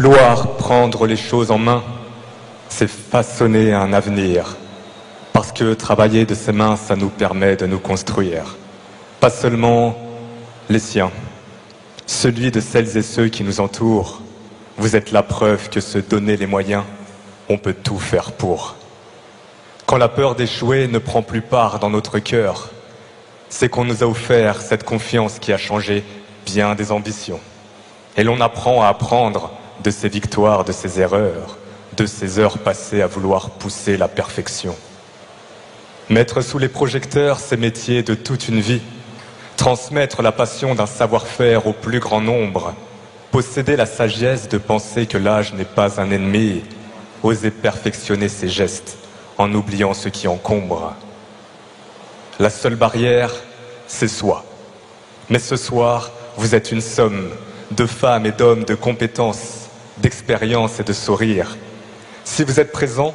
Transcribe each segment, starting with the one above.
Vouloir prendre les choses en main, c'est façonner un avenir. Parce que travailler de ses mains, ça nous permet de nous construire. Pas seulement les siens, celui de celles et ceux qui nous entourent. Vous êtes la preuve que se donner les moyens, on peut tout faire pour. Quand la peur d'échouer ne prend plus part dans notre cœur, c'est qu'on nous a offert cette confiance qui a changé bien des ambitions. Et l'on apprend à apprendre de ses victoires, de ses erreurs, de ces heures passées à vouloir pousser la perfection. Mettre sous les projecteurs ces métiers de toute une vie, transmettre la passion d'un savoir-faire au plus grand nombre, posséder la sagesse de penser que l'âge n'est pas un ennemi, oser perfectionner ses gestes en oubliant ce qui encombre. La seule barrière, c'est soi. Mais ce soir, vous êtes une somme de femmes et d'hommes de compétences, d'expérience et de sourire. Si vous êtes présents,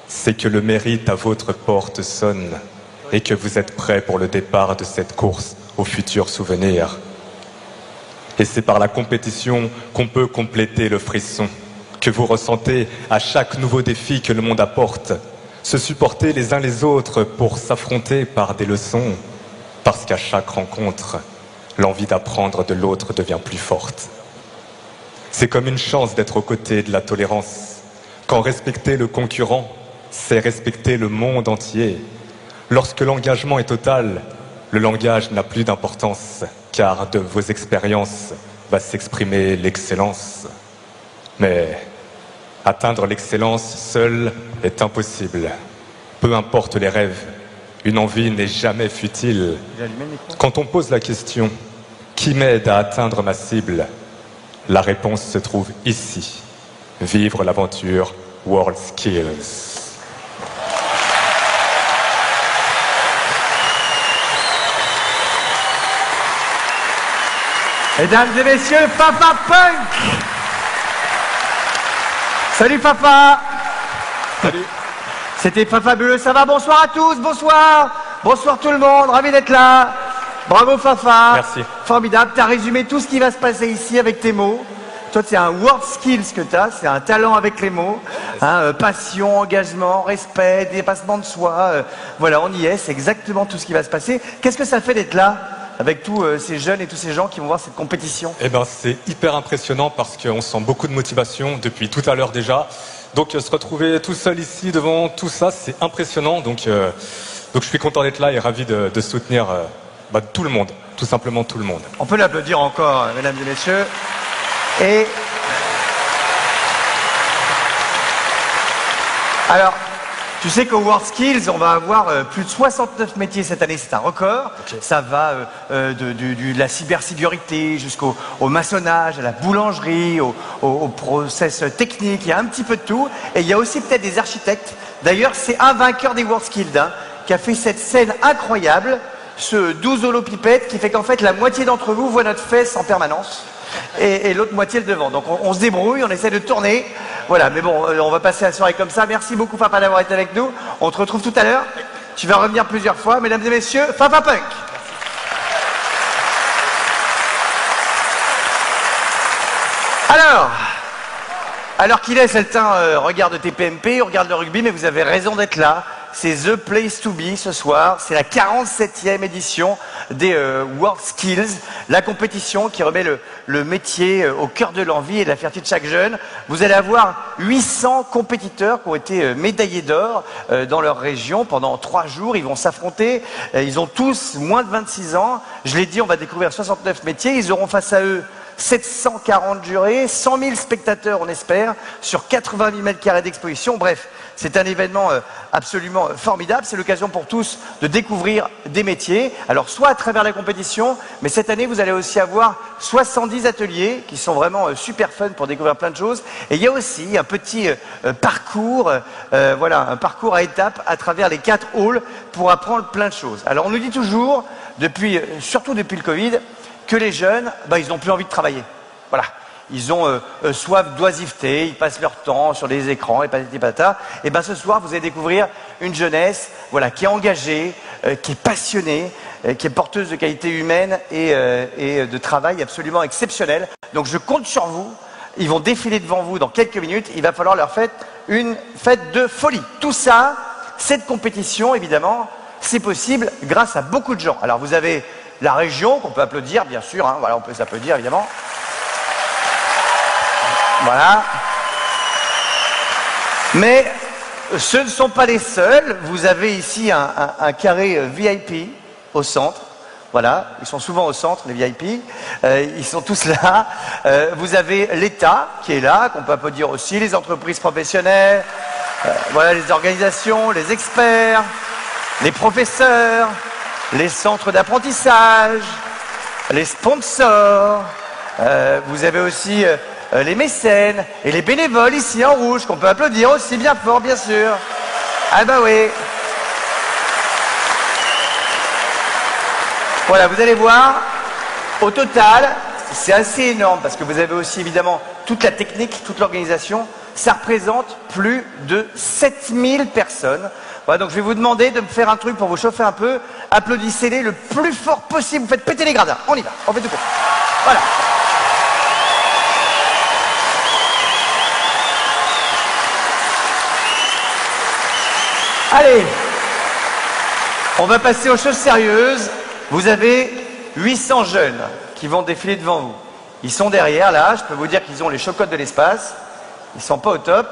c'est que le mérite à votre porte sonne et que vous êtes prêts pour le départ de cette course aux futurs souvenirs. Et c'est par la compétition qu'on peut compléter le frisson que vous ressentez à chaque nouveau défi que le monde apporte. Se supporter les uns les autres pour s'affronter par des leçons, parce qu'à chaque rencontre, l'envie d'apprendre de l'autre devient plus forte. C'est comme une chance d'être aux côtés de la tolérance. Quand respecter le concurrent, c'est respecter le monde entier. Lorsque l'engagement est total, le langage n'a plus d'importance, car de vos expériences va s'exprimer l'excellence. Mais atteindre l'excellence seul est impossible. Peu importe les rêves, une envie n'est jamais futile. Quand on pose la question « Qui m'aide à atteindre ma cible ?», la réponse se trouve ici. Vivre l'aventure WorldSkills. Mesdames et messieurs, Papa Punk. Salut Papa. Salut. C'était fabuleux, ça va? Bonsoir à tous, bonsoir. Bonsoir tout le monde, ravi d'être là. Bravo Fafa. Merci. Formidable, tu as résumé tout ce qui va se passer ici avec tes mots. Toi, c'est un WorldSkills que tu as, c'est un talent avec les mots. Hein, passion, engagement, respect, dépassement de soi. Voilà, on y est, c'est exactement tout ce qui va se passer. Qu'est-ce que ça fait d'être là avec tous ces jeunes et tous ces gens qui vont voir cette compétition? Eh ben, c'est hyper impressionnant parce qu'on sent beaucoup de motivation depuis tout à l'heure déjà. Donc se retrouver tout seul ici devant tout ça, c'est impressionnant. Donc je suis content d'être là et ravi de soutenir tout le monde, tout simplement tout le monde. On peut l'applaudir encore, mesdames et messieurs. Et alors, tu sais qu'au WorldSkills, on va avoir plus de 69 métiers cette année, c'est un record. Okay. Ça va de la cybersécurité jusqu'au maçonnage, à la boulangerie, au process technique, il y a un petit peu de tout. Et il y a aussi peut-être des architectes. D'ailleurs, c'est un vainqueur des WorldSkills qui a fait cette scène incroyable, ce 12 holopipette qui fait qu'en fait la moitié d'entre vous voit notre fesse en permanence. Et l'autre moitié le devant. Donc on se débrouille, on essaie de tourner. Voilà, mais bon, on va passer la soirée comme ça. Merci beaucoup Papa d'avoir été avec nous. On te retrouve tout à l'heure. Tu vas revenir plusieurs fois. Mesdames et messieurs, Papa Punk. Alors qu'il est, certains regardent TPMP, regardent le rugby, mais vous avez raison d'être là. C'est The Place to Be ce soir. C'est la 47e édition des WorldSkills, la compétition qui remet le métier au cœur de l'envie et de la fierté de chaque jeune. Vous allez avoir 800 compétiteurs qui ont été médaillés d'or dans leur région pendant 3 jours. Ils vont s'affronter. Ils ont tous moins de 26 ans. Je l'ai dit, on va découvrir 69 métiers. Ils auront face à eux 740 jurés, 100 000 spectateurs, on espère, sur 80 000 m² d'exposition. Bref, c'est un événement absolument formidable. C'est l'occasion pour tous de découvrir des métiers. Alors, soit à travers la compétition, mais cette année, vous allez aussi avoir 70 ateliers qui sont vraiment super fun pour découvrir plein de choses. Et il y a aussi un petit parcours, voilà, un parcours à étapes à travers les 4 halls pour apprendre plein de choses. Alors, on nous dit toujours, surtout depuis le Covid, que les jeunes, ils n'ont plus envie de travailler. Voilà. Ils ont soif d'oisiveté, ils passent leur temps sur les écrans et patati patata. Et ce soir, vous allez découvrir une jeunesse, voilà, qui est engagée, qui est passionnée, qui est porteuse de qualités humaines et de travail absolument exceptionnelles. Donc je compte sur vous Ils vont défiler devant vous dans quelques minutes. Il va falloir leur faire une fête de folie. Tout ça, cette compétition, évidemment, c'est possible grâce à beaucoup de gens. Alors vous avez la région qu'on peut applaudir, bien sûr. Hein, voilà, on peut s'applaudir, évidemment. Voilà. Mais ce ne sont pas les seuls. Vous avez ici un carré VIP au centre. Voilà, ils sont souvent au centre, les VIP. Ils sont tous là. Vous avez l'État qui est là, qu'on peut applaudir aussi, les entreprises professionnelles, voilà, les organisations, les experts, les professeurs, les centres d'apprentissage, les sponsors. Vous avez aussi les mécènes et les bénévoles ici en rouge, qu'on peut applaudir aussi bien fort, bien sûr. Ah bah oui. Voilà, vous allez voir, au total, c'est assez énorme parce que vous avez aussi évidemment toute la technique, toute l'organisation. Ça représente plus de 7000 personnes. Voilà, donc je vais vous demander de me faire un truc pour vous chauffer un peu. Applaudissez-les le plus fort possible. Vous faites péter les gradins. On y va, on fait tout court. Voilà. Allez, on va passer aux choses sérieuses. Vous avez 800 jeunes qui vont défiler devant vous. Ils sont derrière, là, je peux vous dire qu'ils ont les chocottes de l'espace. Ils ne sont pas au top.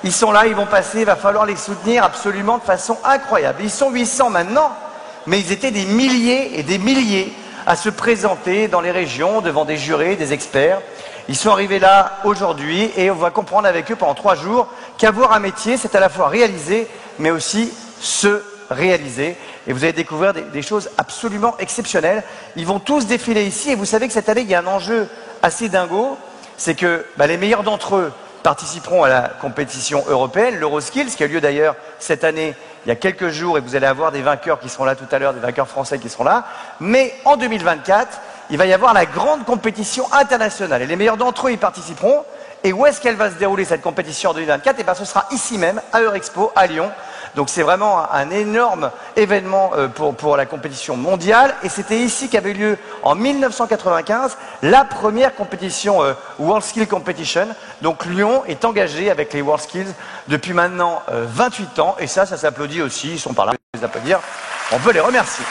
Ils sont là, ils vont passer, il va falloir les soutenir absolument de façon incroyable. Ils sont 800 maintenant, mais ils étaient des milliers et des milliers à se présenter dans les régions, devant des jurés, des experts. Ils sont arrivés là aujourd'hui et on va comprendre avec eux pendant 3 jours qu'avoir un métier, c'est à la fois réaliser, mais aussi se réaliser. Et vous allez découvrir des choses absolument exceptionnelles. Ils vont tous défiler ici et vous savez que cette année, il y a un enjeu assez dingo. C'est que les meilleurs d'entre eux participeront à la compétition européenne, l'Euroskills, qui a lieu d'ailleurs cette année, il y a quelques jours, et vous allez avoir des vainqueurs qui seront là tout à l'heure, des vainqueurs français qui seront là. Mais en 2024, il va y avoir la grande compétition internationale. Et les meilleurs d'entre eux y participeront. Et où est-ce qu'elle va se dérouler cette compétition en 2024? Et bien ce sera ici même, à Eurexpo, à Lyon. Donc c'est vraiment un énorme événement pour la compétition mondiale. Et c'était ici qu'avait lieu en 1995 la première compétition WorldSkills Competition. Donc Lyon est engagé avec les WorldSkills depuis maintenant 28 ans. Et ça s'applaudit aussi. Ils sont par là, on peut les applaudir. On peut les remercier.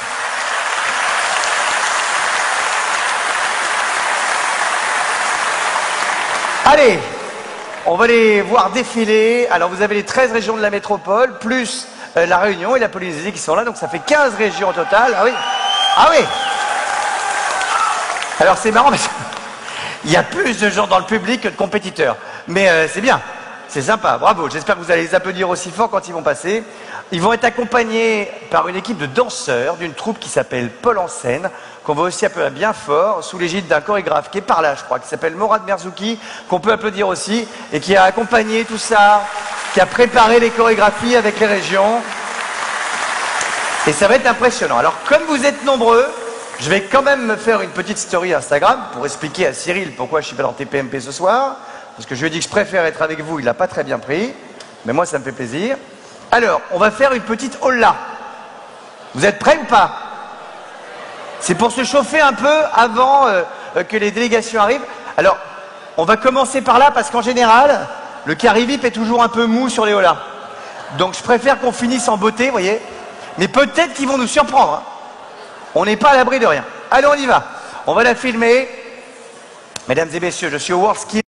Allez, on va les voir défiler. Alors vous avez les 13 régions de la métropole, plus la Réunion et la Polynésie qui sont là, donc ça fait 15 régions au total. Ah oui. Ah oui. Alors c'est marrant parce qu'il y a plus de gens dans le public que de compétiteurs. Mais c'est bien, c'est sympa, bravo. J'espère que vous allez les applaudir aussi fort quand ils vont passer. Ils vont être accompagnés par une équipe de danseurs d'une troupe qui s'appelle Paul en scène, qu'on va aussi applaudir bien fort, sous l'égide d'un chorégraphe qui est par là, je crois, qui s'appelle Morad Merzouki, qu'on peut applaudir aussi, et qui a accompagné tout ça, qui a préparé les chorégraphies avec les régions. Et ça va être impressionnant. Alors, comme vous êtes nombreux, je vais quand même me faire une petite story Instagram pour expliquer à Cyril pourquoi je suis pas dans TPMP ce soir. Parce que je lui ai dit que je préfère être avec vous, il l'a pas très bien pris. Mais moi, ça me fait plaisir. Alors, on va faire une petite holla. Vous êtes prêts ou pas? C'est pour se chauffer un peu avant que les délégations arrivent. Alors, on va commencer par là parce qu'en général, le carré VIP est toujours un peu mou sur les hollas. Donc, je préfère qu'on finisse en beauté, vous voyez. Mais peut-être qu'ils vont nous surprendre. Hein. On n'est pas à l'abri de rien. Allez, on y va. On va la filmer. Mesdames et messieurs, je suis au WorldSkills.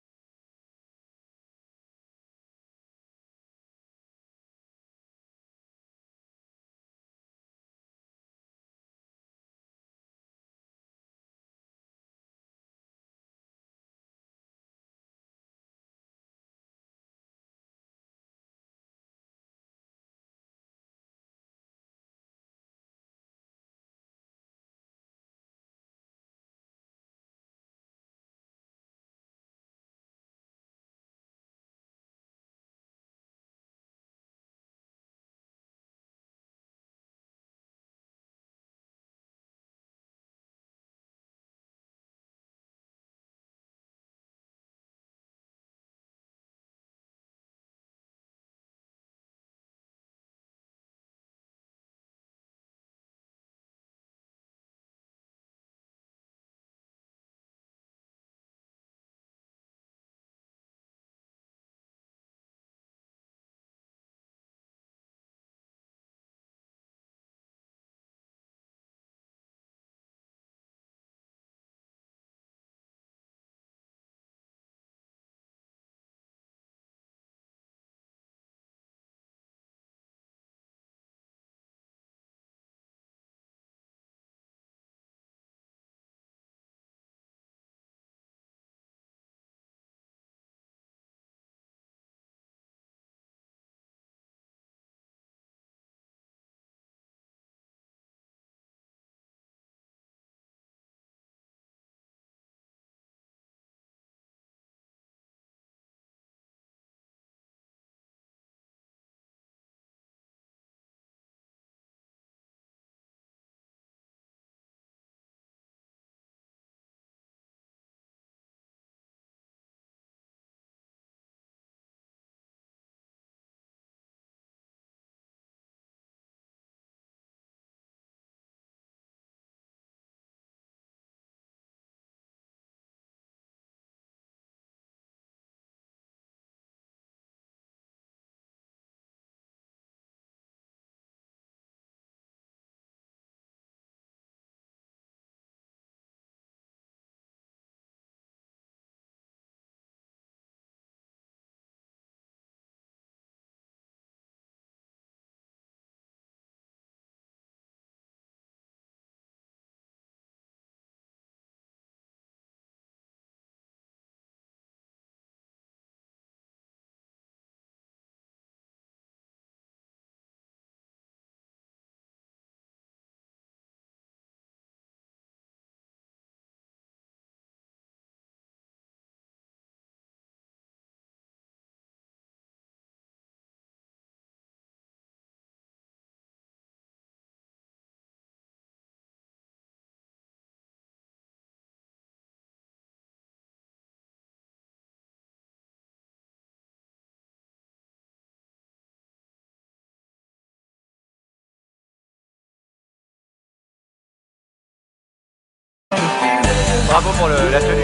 bravo pour la tenue.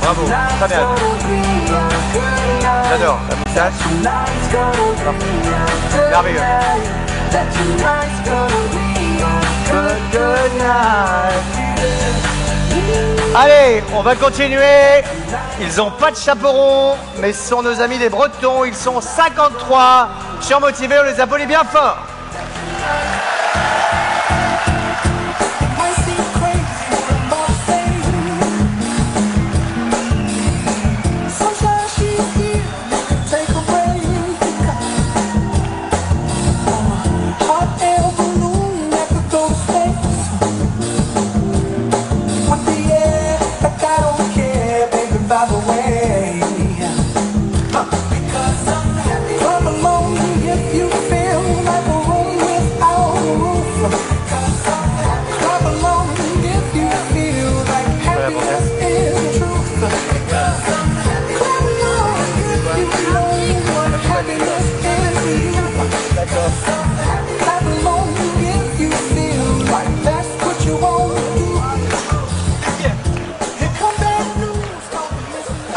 Bravo, très bien. J'adore la moustache. Merveilleux. Allez, on va continuer. Ils n'ont pas de chaperon, mais ce sont nos amis des Bretons. Ils sont 53. Surmotivés, on les applaudit bien fort.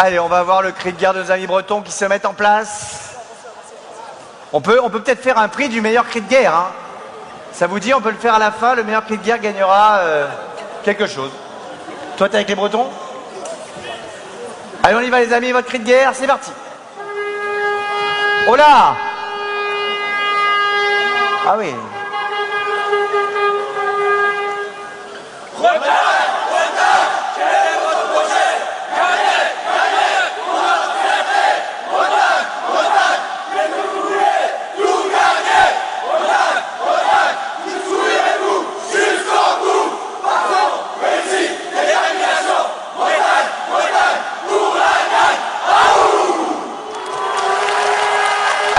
Allez, on va voir le cri de guerre de nos amis bretons qui se mettent en place. On peut peut-être faire un prix du meilleur cri de guerre. Hein. Ça vous dit, on peut le faire à la fin. Le meilleur cri de guerre gagnera quelque chose. Toi, t'es avec les Bretons? Allez, on y va les amis, votre cri de guerre, c'est parti. Oh là! Ah oui.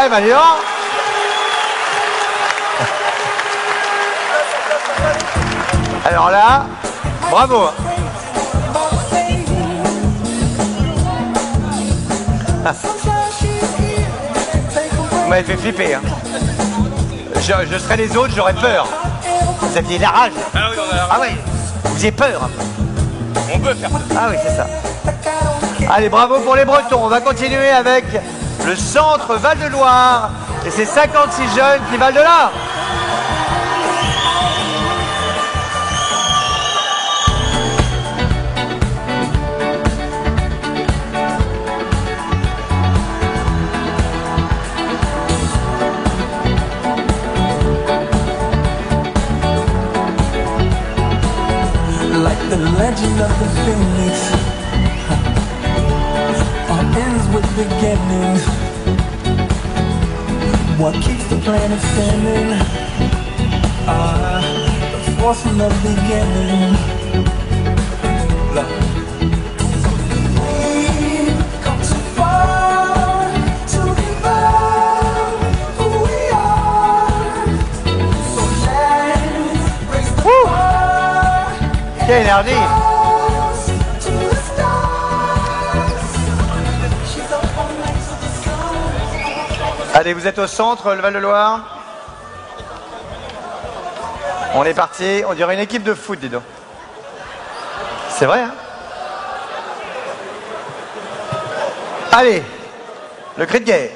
Eh ben, dis donc. Alors là, bravo. Vous m'avez fait flipper. Hein. Je serais les autres, j'aurais peur. Vous aviez la rage. Ah oui, on a la rage. Ah oui, vous avez peur. On peut faire ça. Ah oui, c'est ça. Allez, bravo pour les Bretons. On va continuer avec le centre Val-de-Loire et ces 56 jeunes qui valent de là. Like the legend of the phoenix, all ends with beginning. What keeps the planet spinning? The force from the beginning. Look. We've come too far to give up who we are. So let's raise the bar. Quelle énergie! Allez, vous êtes au centre, le Val-de-Loire. On est parti, on dirait une équipe de foot, dis donc. C'est vrai, hein? Allez, le cri de guerre.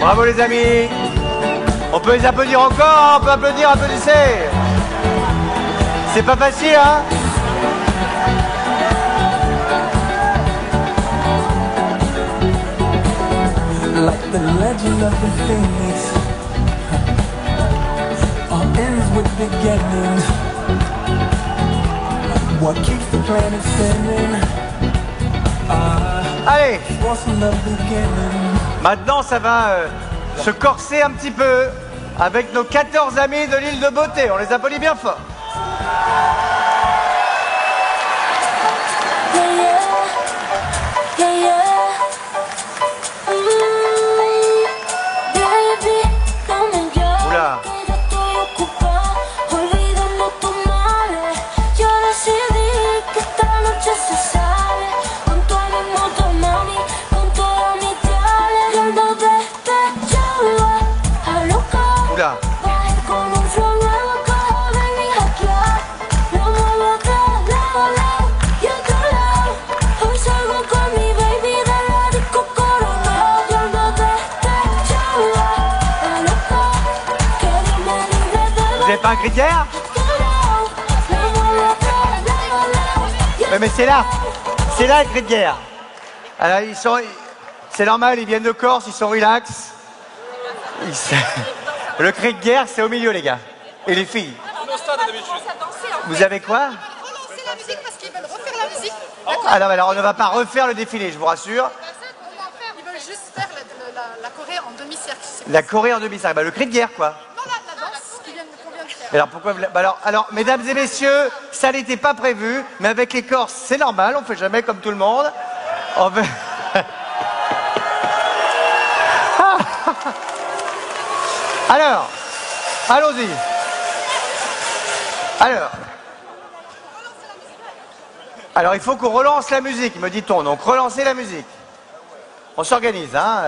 Bravo les amis. On peut les applaudir encore, hein, on peut applaudir, applaudissez. C'est pas facile, hein? Like the legend of the phoenix, all ends with beginning. What keeps the planet spinning? Allez, Force from the beginning. maintenant ça va se corser un petit peu avec nos 14 amis de l'île de Beauté. On les applaudit bien fort. Oula. Oula. Vous avez pas un cri de guerre? Mais c'est là le cri de guerre. Alors ils sont, c'est normal, ils viennent de Corse, ils sont relax. Le cri de guerre, c'est au milieu, les gars. Et les filles. Vous avez quoi? Relancer la musique parce qu'ils veulent refaire la musique. Ah non, mais alors on ne va pas refaire le défilé, je vous rassure. Ils veulent juste faire la Corée en demi-cercle. La Corée en demi-cercle, bah, le cri de guerre, quoi. Non, la danse qu'on vient de faire. Alors pourquoi vous... bah, alors, mesdames et messieurs, ça n'était pas prévu, mais avec les Corses, c'est normal, on fait jamais comme tout le monde. On fait... Alors, allons-y. Alors, il faut qu'on relance la musique, me dit-on. Donc, relancer la musique. On s'organise, hein.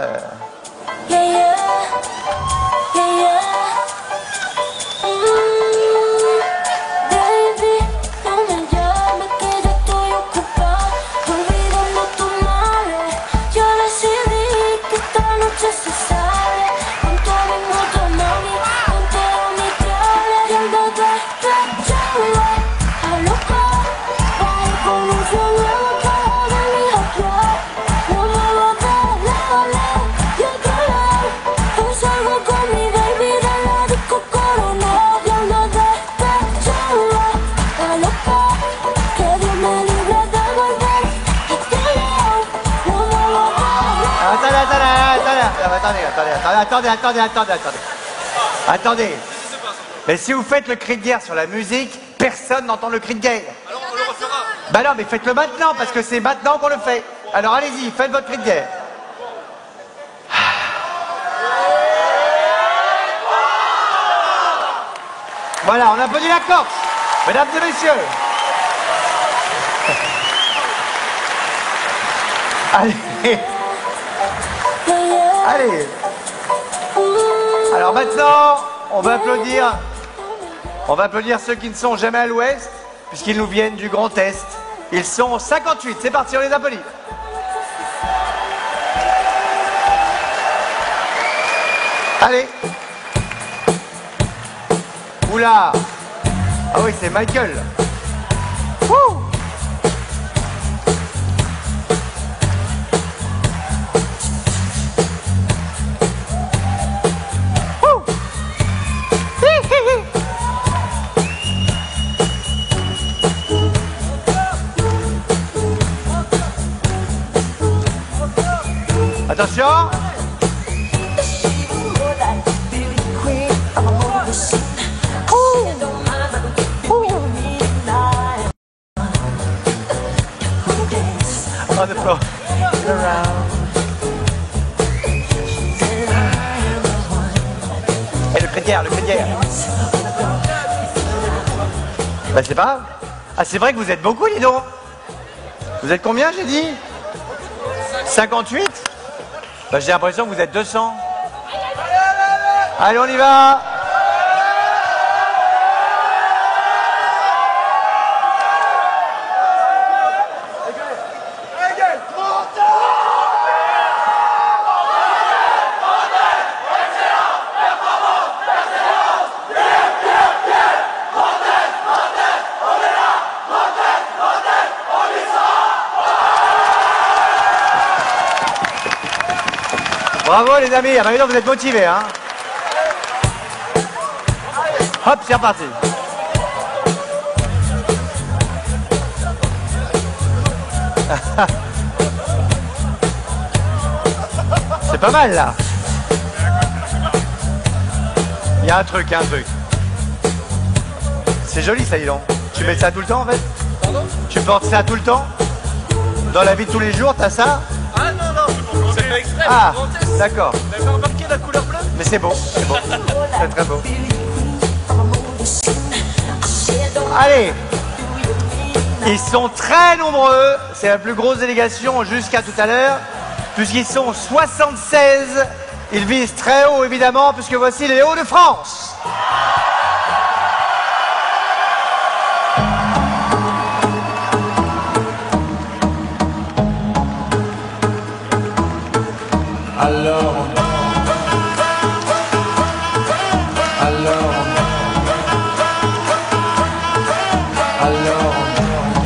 Attendez. Mais si vous faites le cri de guerre sur la musique, personne n'entend le cri de guerre. Alors on le refera. Bah non, mais faites-le maintenant, parce que c'est maintenant qu'on le fait. Alors allez-y, faites votre cri de guerre. Voilà, on applaudit la Corse, mesdames et messieurs. Allez. Allez. Alors maintenant, on va applaudir ceux qui ne sont jamais à l'ouest, puisqu'ils nous viennent du Grand Est. Ils sont 58, c'est parti, on les applaudit. Allez. Oula. Ah oui, c'est Michael. Wouh. Attention. On the floor. Et le cri de guerre, Bah c'est pas grave. Ah c'est vrai que vous êtes beaucoup, dis donc. Vous êtes combien, j'ai dit? 58? Bah, j'ai l'impression que vous êtes 200. Allez, on y va. Bravo les amis, ah bah maintenant vous êtes motivés, hein. Hop, c'est reparti. C'est pas mal là. Il y a un truc, C'est joli ça, dis donc. Tu mets ça tout le temps en fait? Pardon? Tu portes ça tout le temps? Dans la vie de tous les jours, t'as ça? Ah non, non, c'est pas exprès, Ah, c'est un test. d'accord. Vous avez pas remarqué la couleur bleue? Mais c'est beau, c'est beau. C'est très beau. Allez! Ils sont très nombreux. C'est la plus grosse délégation jusqu'à tout à l'heure. Puisqu'ils sont 76. Ils visent très haut, évidemment, puisque voici les Hauts-de-France. Alors,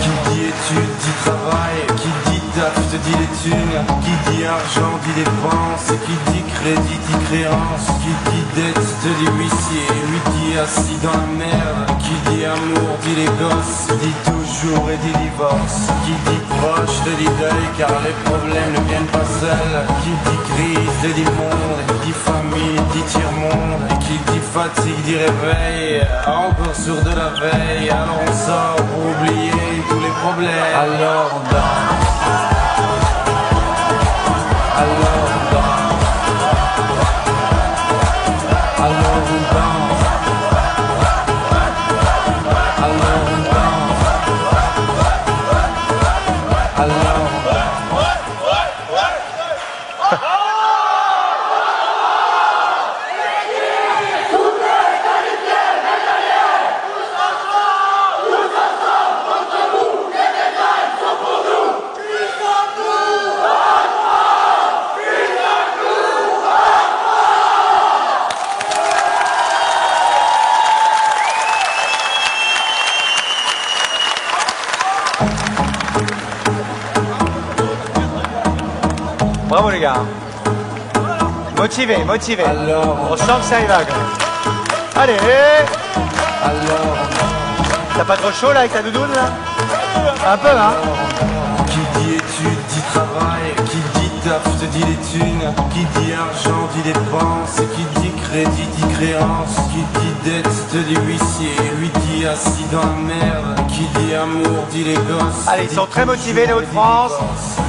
qui dit études dit travail, qui dit taf te dit les thunes, qui dit argent dit dépense, qui dit crédit dit créance, qui dit dette te dit huissier, lui dit assis dans la merde, qui dit amour dit les gosses, dit toujours et dit divorce, qui dit proche te dit deuil car les problèmes ne viennent pas seuls, qui dit crise te dit monde, qui dit famille dit tiers-monde, qui dit fatigue dit réveil, encore sur de la veille, alors on sort pour oublier tous les problèmes. Alors on danse, alors on danse, alors on danse, alors on danse, alors on danse. Bravo les gars. Motivé, motivé. Alors, On sent que ça y va quand même. Allez. alors, T'as pas trop chaud là avec ta doudoune là? Un peu hein? qui dit études dit travail, qui dit taf te dit les thunes, qui dit argent dit dépense, qui dit crédit dit créance, qui dit dette te dit huissier, lui dit assis dans la merde, qui dit amour dit les gosses. Allez, ils sont très motivés les Hauts-de-France.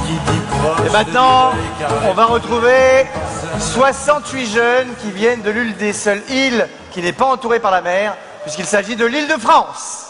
Qui dit proche Et maintenant, te dit deuil, car on va retrouver 68 jeunes qui viennent de l'une des seules îles qui n'est pas entourée par la mer, puisqu'il s'agit de l'île de France.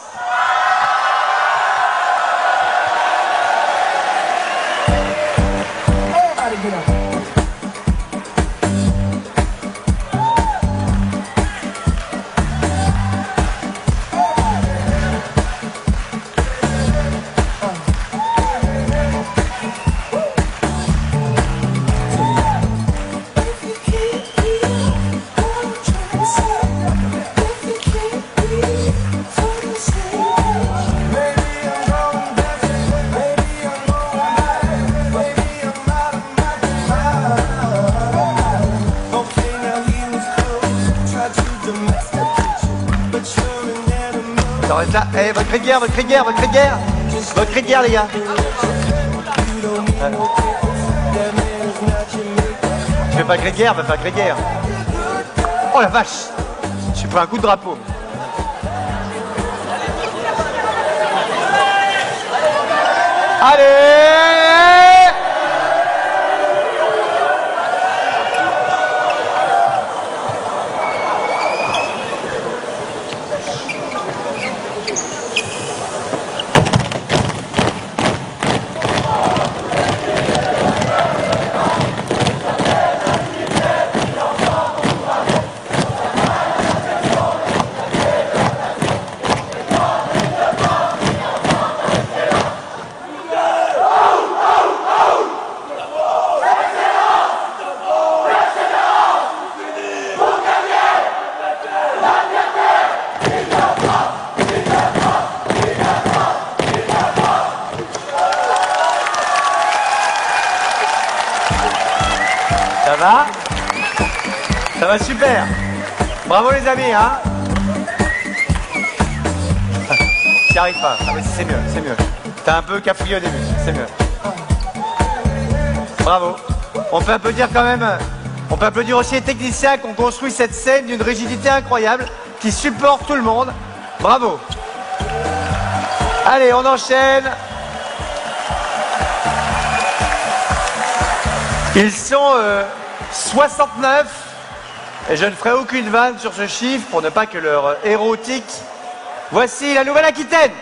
Ça va être là. Eh, votre cri de guerre, votre cri de guerre, votre cri de guerre. Votre cri de guerre, les gars. Tu fais pas cri de guerre, va faire cri de guerre. Oh la vache. J'ai pris un coup de drapeau. Allez! Ça va? Ça va super. Bravo les amis, hein? T'y arrives pas. Ah, mais c'est mieux, c'est mieux. T'as un peu cafouillé au début, c'est mieux. Bravo. On peut applaudir quand même. On peut applaudir aussi les techniciens qui ont construit cette scène d'une rigidité incroyable, qui supportent tout le monde. Bravo. Allez, on enchaîne. Ils sont 69 et je ne ferai aucune vanne sur ce chiffre pour ne pas que leur érotique. Voici la Nouvelle-Aquitaine.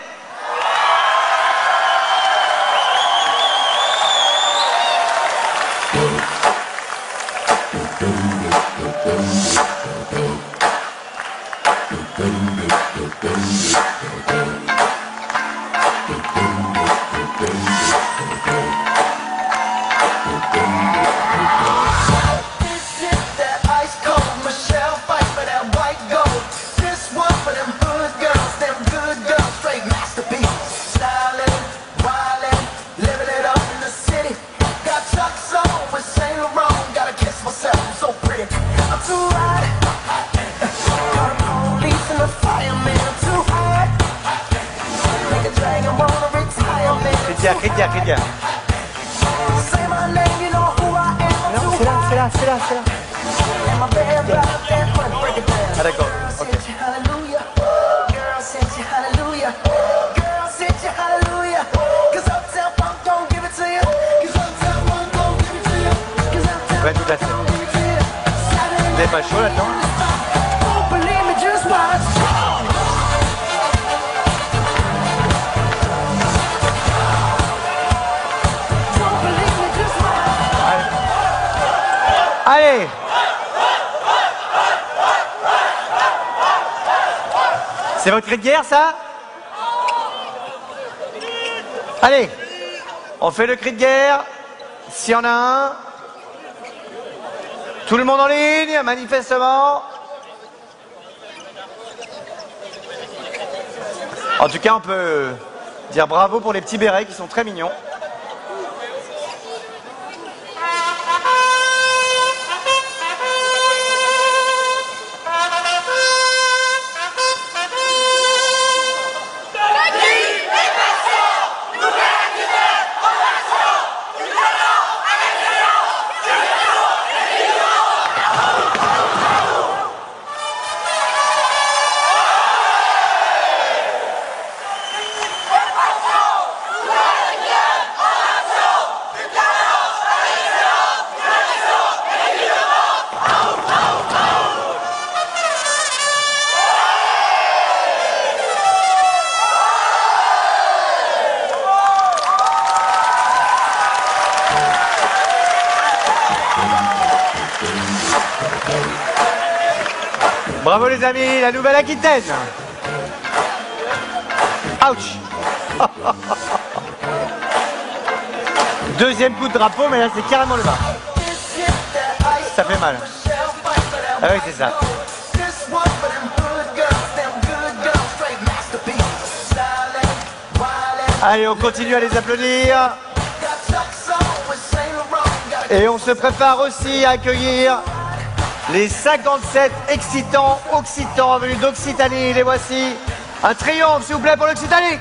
Cridia. C'est là. Ah d'accord, ok. Ouais, tout à fait. Vous n'avez pas chaud là-dedans? Allez. C'est votre cri de guerre, ça? Allez, on fait le cri de guerre, s'il y en a un. Tout le monde en ligne, manifestement. En tout cas, on peut dire bravo pour les petits bérets qui sont très mignons. Bravo les amis, la Nouvelle-Aquitaine. Ouch. Deuxième coup de drapeau, mais là c'est carrément le bas. Ça fait mal. Ah oui, c'est ça. Allez, on continue à les applaudir. Et on se prépare aussi à accueillir les 57 excitants occitans venus d'Occitanie. Les voici. Un triomphe, s'il vous plaît, pour l'Occitanie.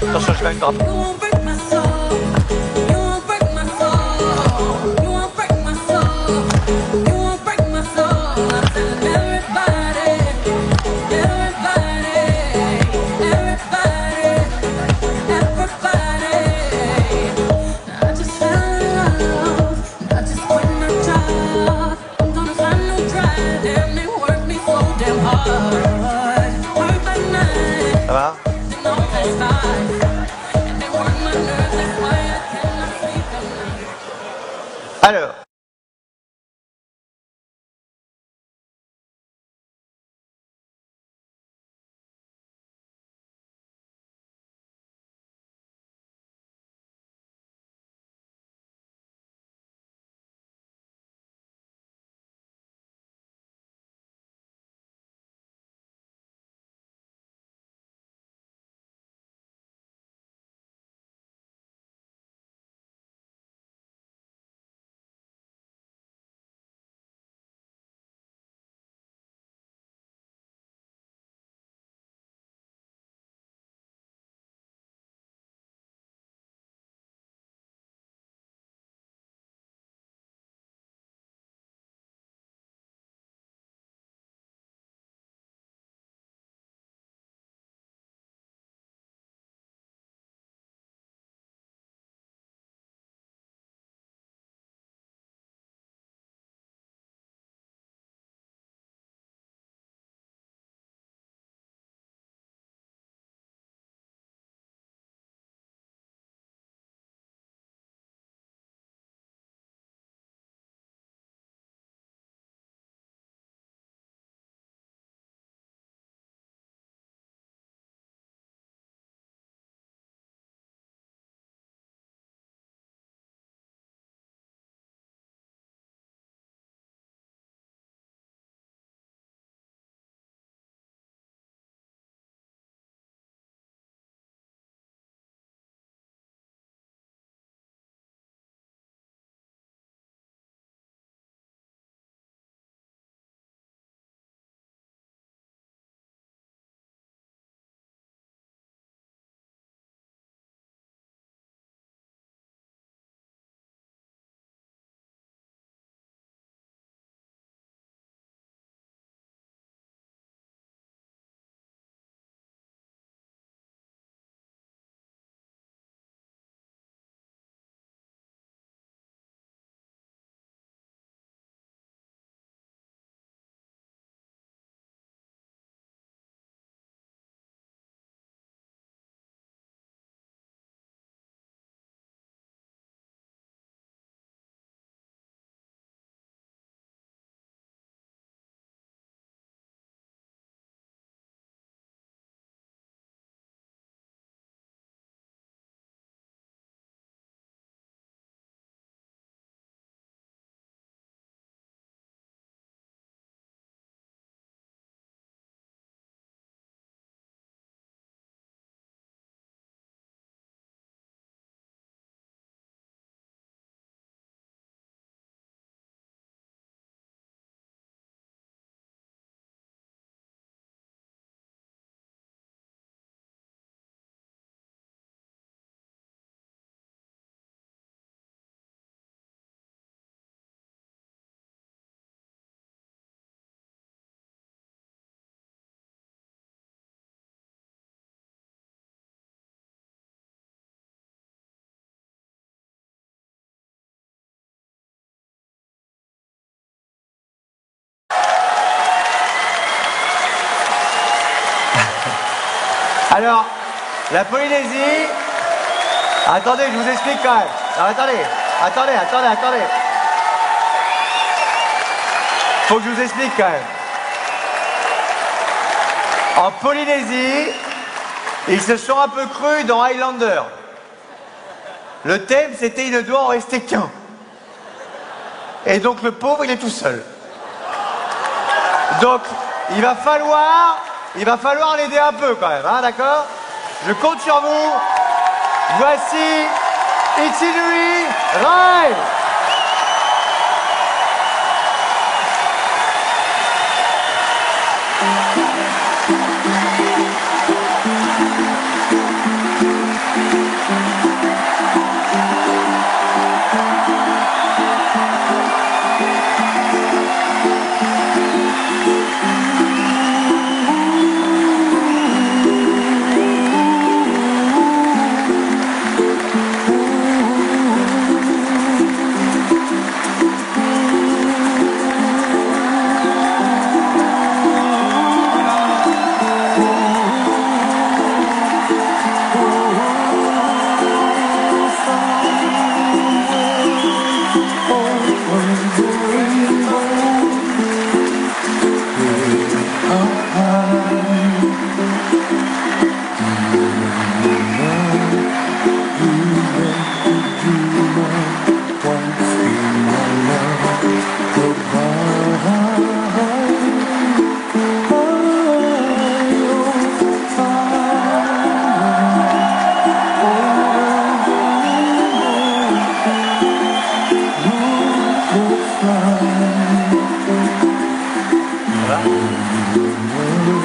Attention, je mets une grappe. Ça va? Alors. Alors, la Polynésie... Attendez, je vous explique quand même. Non, attendez. Faut que je vous explique quand même. En Polynésie, ils se sont un peu crus dans Highlander. Le thème, c'était il ne doit en rester qu'un. Et donc le pauvre, il est tout seul. Donc, il va falloir l'aider un peu quand même, hein, d'accord? Je compte sur vous. Voici Itinui Rai.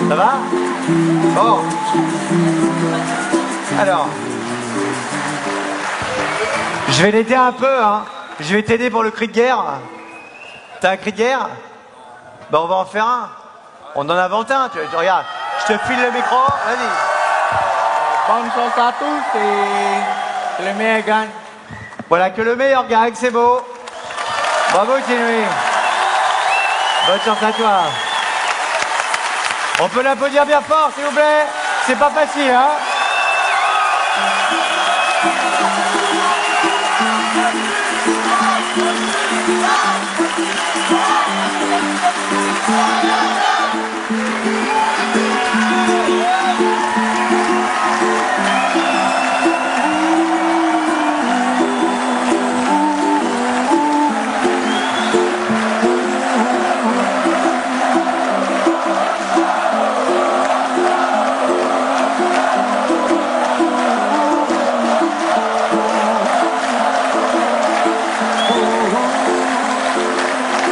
Ça va? Bon. Alors, je vais l'aider un peu, hein. Je vais t'aider pour le cri de guerre. T'as un cri de guerre? Ben, on va en faire un. On en invente un, tu regarde. Je te file le micro, vas-y. Bonne chance à tous et que le meilleur gagne. Voilà, que le meilleur gagne, c'est beau. Bravo, Tinui. Bonne chance à toi. On peut l'applaudir bien fort, s'il vous plaît. C'est pas facile, hein.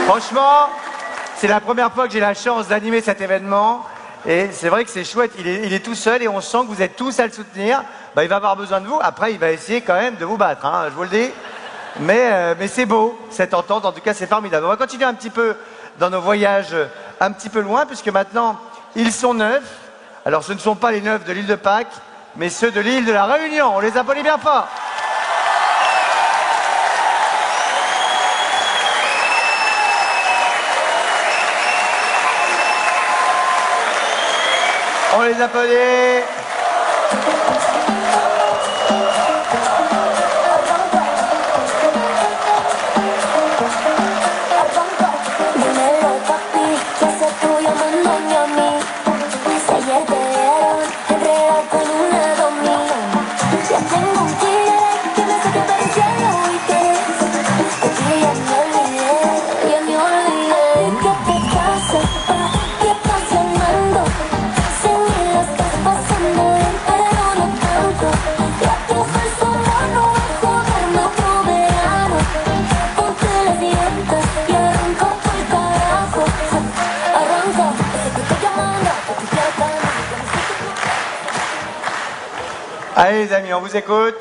Franchement, c'est la première fois que j'ai la chance d'animer cet événement et c'est vrai que c'est chouette, il est tout seul et on sent que vous êtes tous à le soutenir. Bah, il va avoir besoin de vous, après il va essayer quand même de vous battre, hein, je vous le dis. Mais c'est beau, cette entente, en tout cas c'est formidable. On va continuer un petit peu dans nos voyages un petit peu loin puisque maintenant ils sont 9. Alors ce ne sont pas les 9 de l'île de Pâques, mais ceux de l'île de la Réunion. On les applaudit bien fort. On les applaudit. Allez les amis, on vous écoute.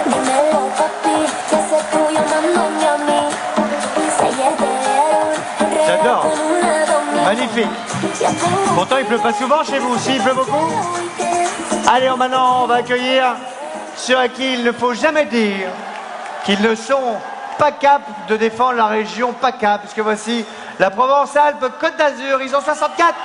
Dímelo, papi, ¿qué haces Pourtant, il pleut pas souvent chez vous, si, il pleut beaucoup. Allez, maintenant, on va accueillir ceux à qui il ne faut jamais dire qu'ils ne sont pas capables de défendre la région PACA, puisque voici la Provence-Alpes-Côte d'Azur, ils ont 64.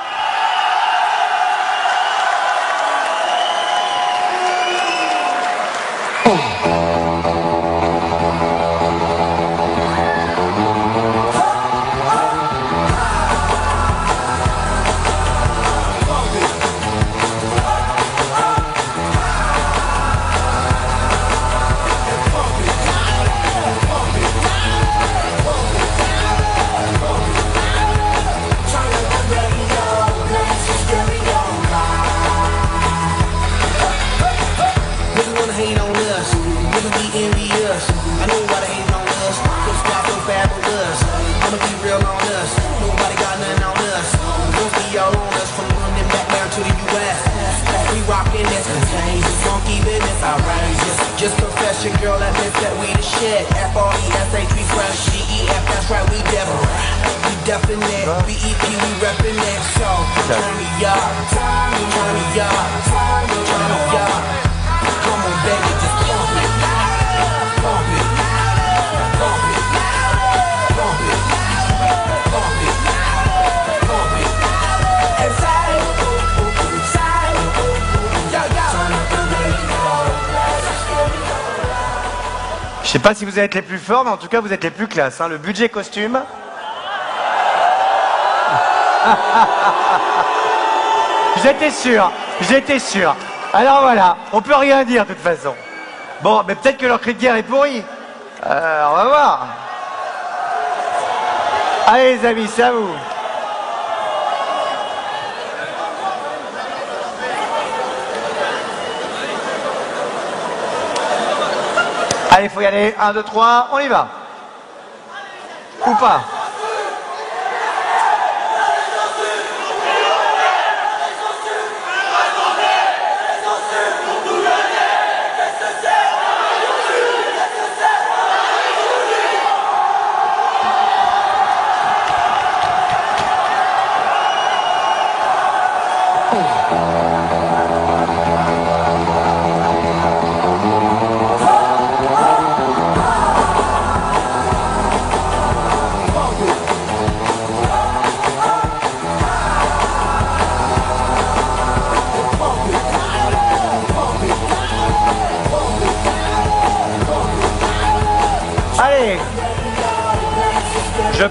Just confess your girl admits that we the shit. F-R-E-S-H, we fresh. G-E-F, that's right, we devil. We definite. B-E-P, we reppin' it. So, turn me up, turn me up, turn me up. Come on, baby, just pump it. Pump it. Pump it. Pump it. Pump it. Pump it. Inside. Inside. Yo, yo. Je sais pas si vous êtes les plus forts, mais en tout cas, vous êtes les plus classes. Hein. Le budget costume. J'étais sûr. Alors voilà, on peut rien dire de toute façon. Bon, mais peut-être que leur cri de guerre est pourri. On va voir. Allez les amis, c'est à vous. Allez, il faut y aller. 1, 2, 3, on y va. Ou pas. Allez, je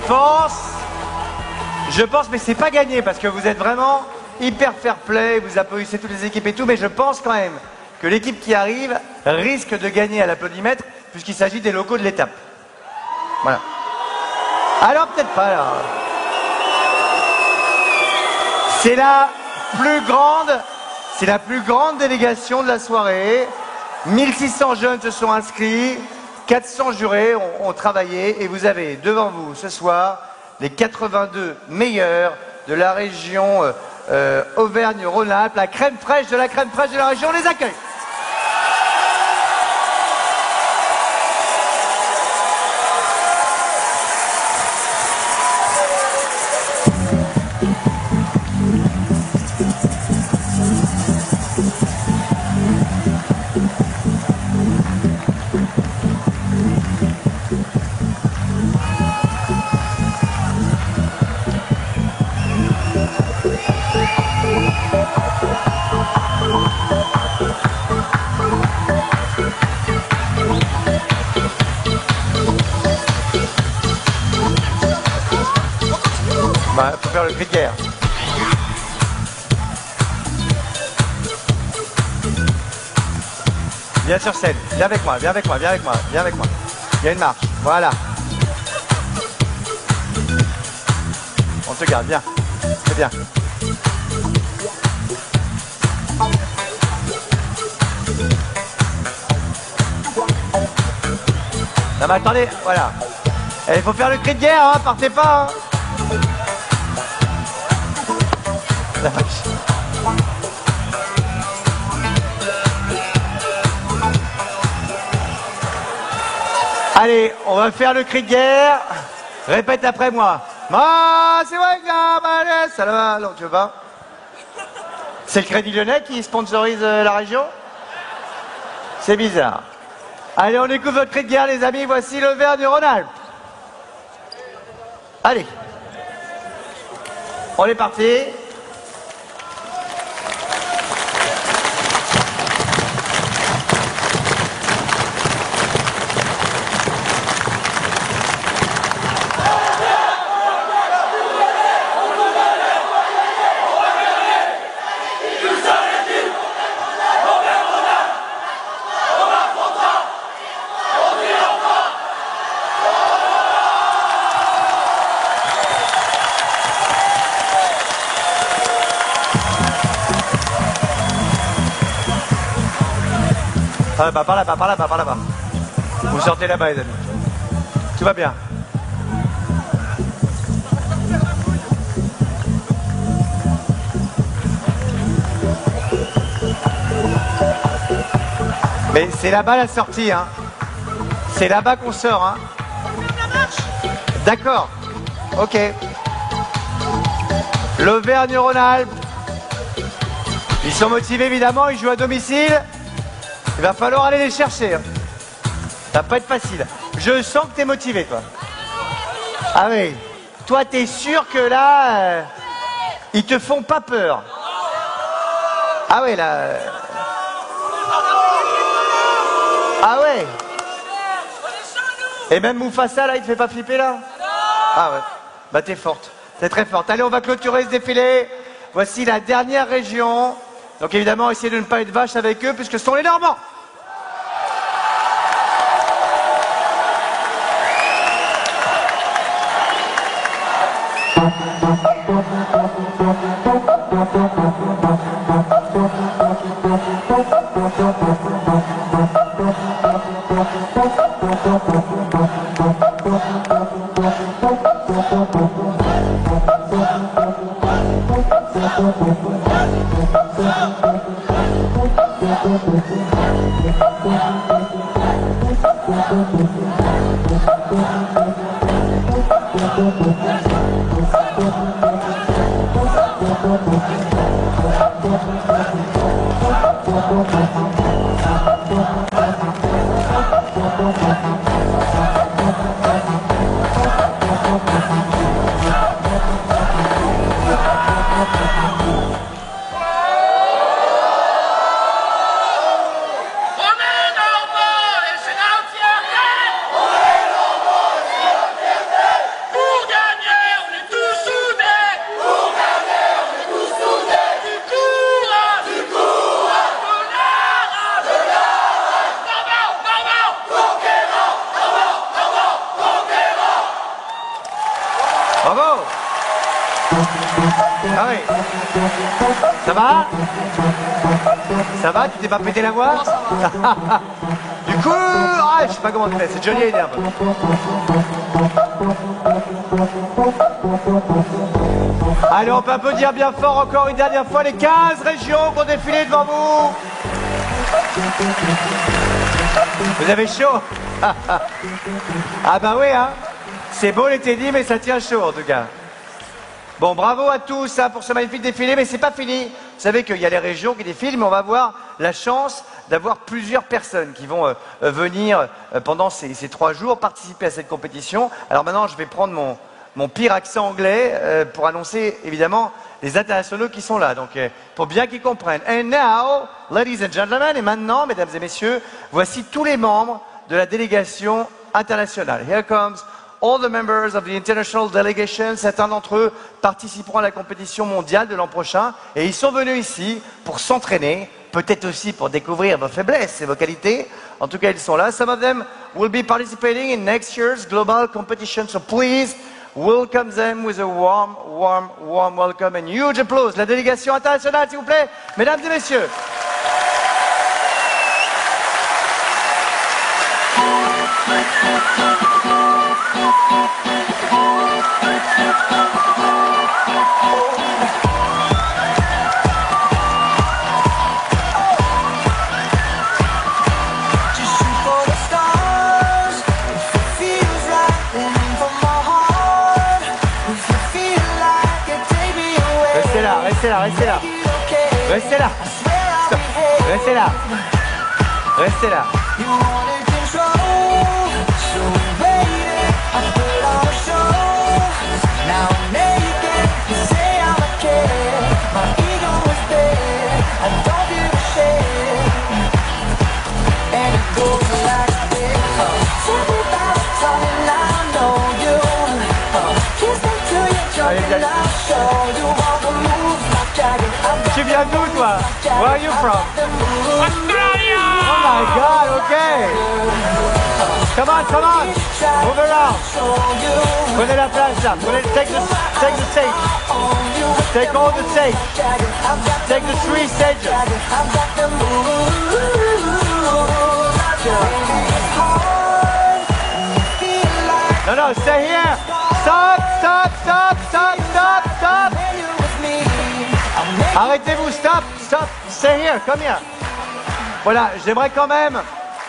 pense, mais c'est pas gagné parce que vous êtes vraiment hyper fair play, vous applaudissez toutes les équipes et tout, mais je pense quand même que l'équipe qui arrive risque de gagner à l'applaudimètre puisqu'il s'agit des locaux de l'étape. Voilà. Alors peut-être pas là. C'est la plus grande délégation de la soirée. 1600 jeunes se sont inscrits. 400 jurés ont travaillé et vous avez devant vous ce soir les 82 meilleurs de la région Auvergne-Rhône-Alpes, la crème fraîche de la crème fraîche de la région, on les accueille. Bah, faut faire le cri de guerre. Viens sur scène, viens avec moi, viens avec moi, viens avec moi, viens avec moi. Il y a une marche, voilà. On te garde, viens. C'est bien. Non mais attendez, voilà. Il faut faire le cri de guerre, hein, partez pas. Hein. Allez, on va faire le cri de guerre. Répète après moi. C'est vrai que ça va, non, tu veux pas? C'est le Crédit Lyonnais qui sponsorise la région? C'est bizarre. Allez, on écoute votre cri de guerre, les amis. Voici l'Auvergne-Rhône-Alpes. Allez. On est parti. Ah bah par là-bas, par là-bas, par là-bas. Vous sortez là-bas, les amis. Tout va bien. Mais c'est là-bas la sortie, hein. C'est là-bas qu'on sort, hein. D'accord. Ok. L'Auvergne-Rhône-Alpes. Ils sont motivés, évidemment, ils jouent à domicile. Il va falloir aller les chercher. Hein. Ça va pas être facile. Je sens que t'es motivé, toi. Ah oui. Toi, t'es sûr que là, ils te font pas peur. Ah oui, là. Ah ouais. Et même Mufasa, là, il te fait pas flipper, là? Ah ouais. Bah, t'es forte. T'es très forte. Allez, on va clôturer ce défilé. Voici la dernière région. Donc évidemment, essayez de ne pas être vache avec eux, puisque ce sont les Normands. Bravo! Ah oui. Ça va? Ça va? Tu t'es pas pété la voix? Du coup, je sais pas comment tu fais, c'est Johnny Hallyday un peu. Allez, on peut applaudir bien fort encore une dernière fois les 15 régions qui ont défilé devant vous. Vous avez chaud? Ah bah oui, hein. C'est beau l'été dit, mais ça tient chaud en tout cas. Bon, bravo à tous hein, pour ce magnifique défilé, mais c'est pas fini. Vous savez qu'il y a les régions qui défilent, mais on va avoir la chance d'avoir plusieurs personnes qui vont venir pendant ces 3 jours participer à cette compétition. Alors maintenant, je vais prendre mon pire accent anglais pour annoncer évidemment les internationaux qui sont là. Donc, pour bien qu'ils comprennent. And now, ladies and gentlemen, et maintenant, mesdames et messieurs, voici tous les membres de la délégation internationale. Here comes all the members of the international delegation. Certains d'entre eux participeront à la compétition mondiale de l'an prochain et ils sont venus ici pour s'entraîner, peut-être aussi pour découvrir vos faiblesses et vos qualités. En tout cas, ils sont là. Some of them will be participating in next year's global competition. So please welcome them with a warm, warm, warm welcome and huge applause. La délégation internationale, s'il vous plaît, mesdames et messieurs. restez là, restez là. Restez là. Stop. Restez là. Restez là. Tu viens d'où toi? Where are you from? Australia! Oh my god, okay. Come on, come on. Move around. Prenez la place là. Take the stage. Take all the stage. Take the 3 stages. No, no, stay here. Stop, stop, stop, stop, stop, stop. Arrêtez-vous, stop, stop, stay here, come here. Voilà, j'aimerais quand même,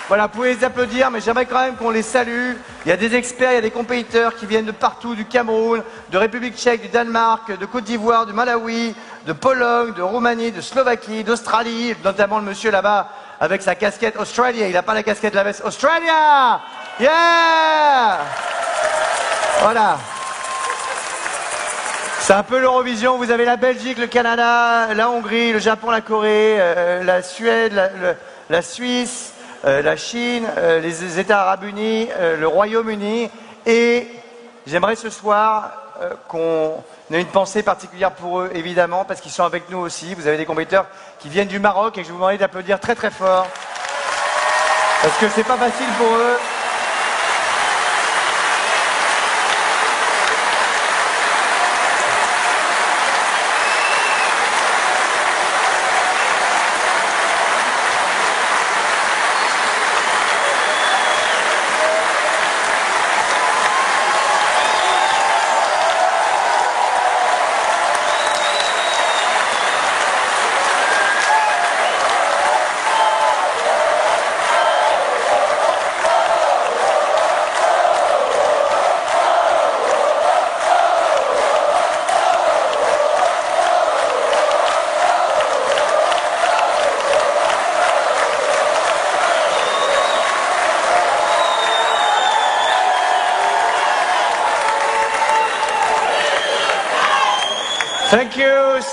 voilà, vous pouvez les applaudir, mais j'aimerais quand même qu'on les salue. Il y a des experts, il y a des compétiteurs qui viennent de partout, du Cameroun, de République tchèque, du Danemark, de Côte d'Ivoire, du Malawi, de Pologne, de Roumanie, de Slovaquie, d'Australie, notamment le monsieur là-bas avec sa casquette Australia. Il n'a pas la casquette, la veste Australia. Yeah. Voilà. C'est un peu l'Eurovision, vous avez la Belgique, le Canada, la Hongrie, le Japon, la Corée, la Suède, la Suisse, la Chine, les États Arabes Unis, le Royaume-Uni. Et j'aimerais ce soir qu'on ait une pensée particulière pour eux, évidemment, parce qu'ils sont avec nous aussi. Vous avez des compétiteurs qui viennent du Maroc et que je vous demande d'applaudir très très fort. Parce que c'est pas facile pour eux.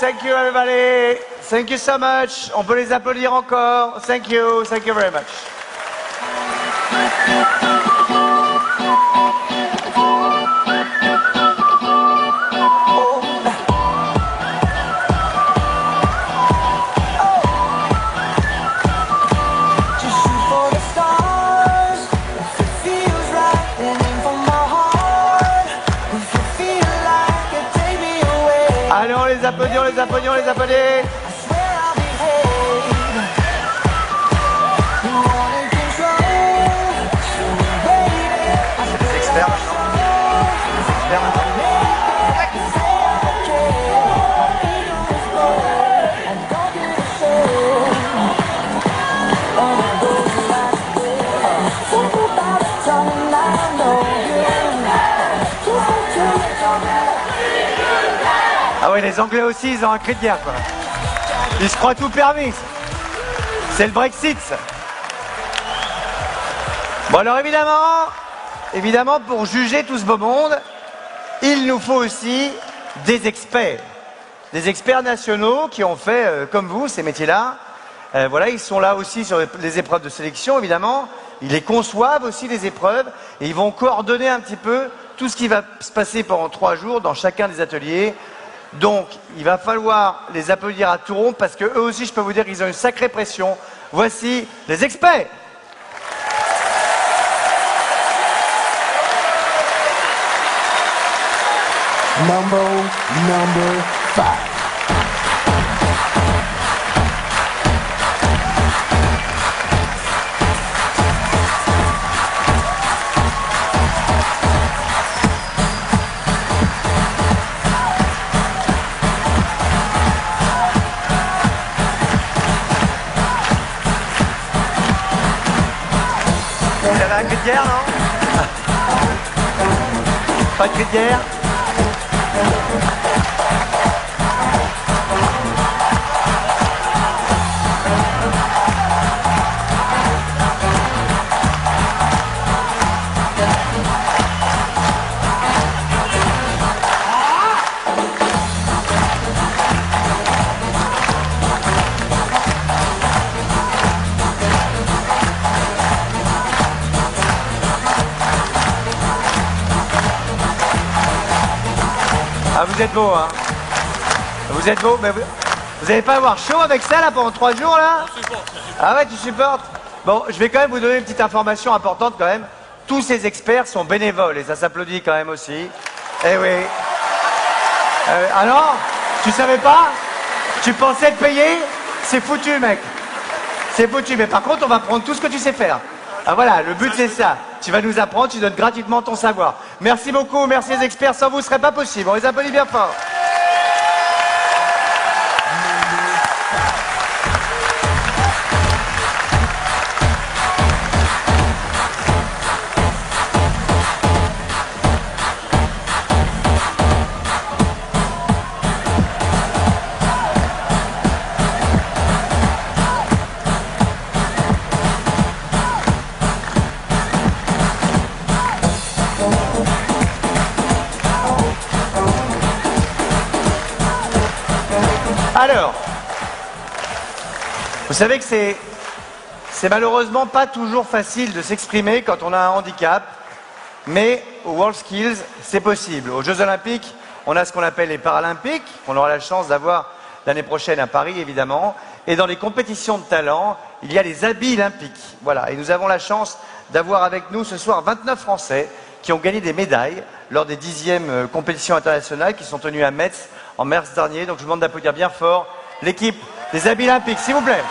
Thank you everybody. Thank you so much. On peut les applaudir encore. Thank you very much. Allez, on les applaudit, on les applaudit, on les applaudit. C'est des experts maintenant. Des experts maintenant. Ah oui, les Anglais aussi, ils ont un cri de guerre, quoi. Ils se croient tout permis. C'est le Brexit, ça. Bon, alors évidemment, pour juger tout ce beau monde, il nous faut aussi des experts. Des experts nationaux qui ont fait, comme vous, ces métiers-là. Voilà, ils sont là aussi sur les épreuves de sélection, évidemment. Ils les conçoivent aussi, les épreuves. Et ils vont coordonner un petit peu tout ce qui va se passer pendant 3 jours dans chacun des ateliers. Donc, il va falloir les applaudir à tout rond parce que eux aussi, je peux vous dire qu'ils ont une sacrée pression. Voici les experts. Number 5. Vous avez un cri de guerre, non? Pas de cri de guerre? vous êtes beau, hein. Vous êtes beau, mais vous allez pas avoir chaud avec ça, là, pendant 3 jours, là? Ah ouais, tu supportes? Bon, je vais quand même vous donner une petite information importante, quand même. Tous ces experts sont bénévoles, et ça s'applaudit quand même aussi. Eh oui. Alors, tu savais pas? Tu pensais te payer? C'est foutu, mec. C'est foutu, mais par contre, on va prendre tout ce que tu sais faire. Ah voilà, le but c'est ça. Tu vas nous apprendre, tu donnes gratuitement ton savoir. Merci beaucoup, merci les experts, sans vous ce serait pas possible. On les applaudit bien fort. Alors, vous savez que c'est malheureusement pas toujours facile de s'exprimer quand on a un handicap, mais aux WorldSkills, c'est possible. Aux Jeux Olympiques, on a ce qu'on appelle les Paralympiques, qu'on aura la chance d'avoir l'année prochaine à Paris, évidemment. Et dans les compétitions de talent, il y a les habits olympiques. Voilà. Et nous avons la chance d'avoir avec nous ce soir 29 Français qui ont gagné des médailles lors des 10e compétitions internationales qui sont tenues à Metz en mars dernier. Donc je vous demande d'applaudir bien fort l'équipe des habits olympiques, s'il vous plaît.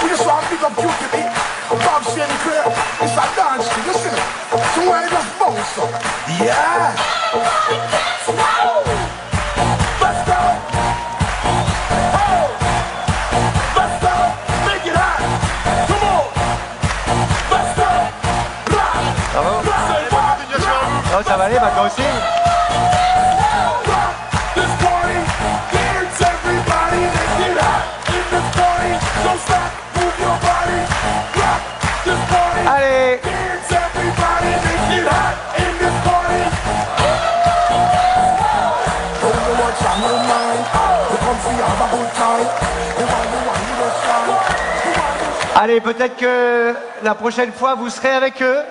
just want to pick up QTV. Bob Shady Clear. It's a dance thing, listen. So where the bounce up? Yeah. Let's go. Oh. Let's go. Make it hot. Come on. Let's go. Bravo. Oh, ça va aller maintenant aussi. This party, dance everybody, let's get hot in this party. Don't stop, move your body. Rock this party. Allez. Dance everybody, let's get hot in this party. Don't know what's on your mind. You come see have a good time. You want you just shine. Allez, peut-être que la prochaine fois, vous serez avec eux.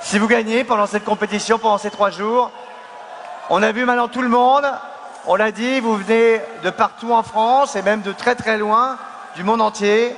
Si vous gagnez pendant cette compétition, pendant ces 3 jours. On a vu maintenant tout le monde. On l'a dit, vous venez de partout en France et même de très très loin, du monde entier.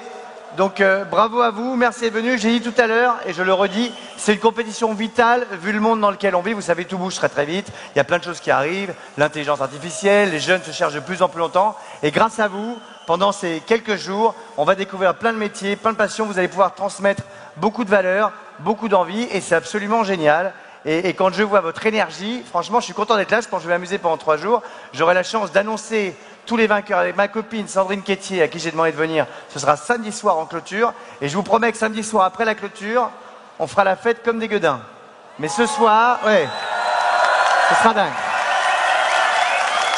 Donc bravo à vous, merci d'être venus. J'ai dit tout à l'heure, et je le redis, c'est une compétition vitale, vu le monde dans lequel on vit. Vous savez, tout bouge très très vite. Il y a plein de choses qui arrivent. L'intelligence artificielle, les jeunes se cherchent de plus en plus longtemps. Et grâce à vous, pendant ces quelques jours, on va découvrir plein de métiers, plein de passions. Vous allez pouvoir transmettre beaucoup de valeurs, beaucoup d'envie, et c'est absolument génial. Et quand je vois votre énergie, franchement, je suis content d'être là. Je pense que je vais m'amuser pendant 3 jours. J'aurai la chance d'annoncer tous les vainqueurs avec ma copine Sandrine Quétier, à qui j'ai demandé de venir. Ce sera samedi soir en clôture. Et je vous promets que samedi soir, après la clôture, on fera la fête comme des gueudins. Mais ce soir, ouais, ce sera dingue.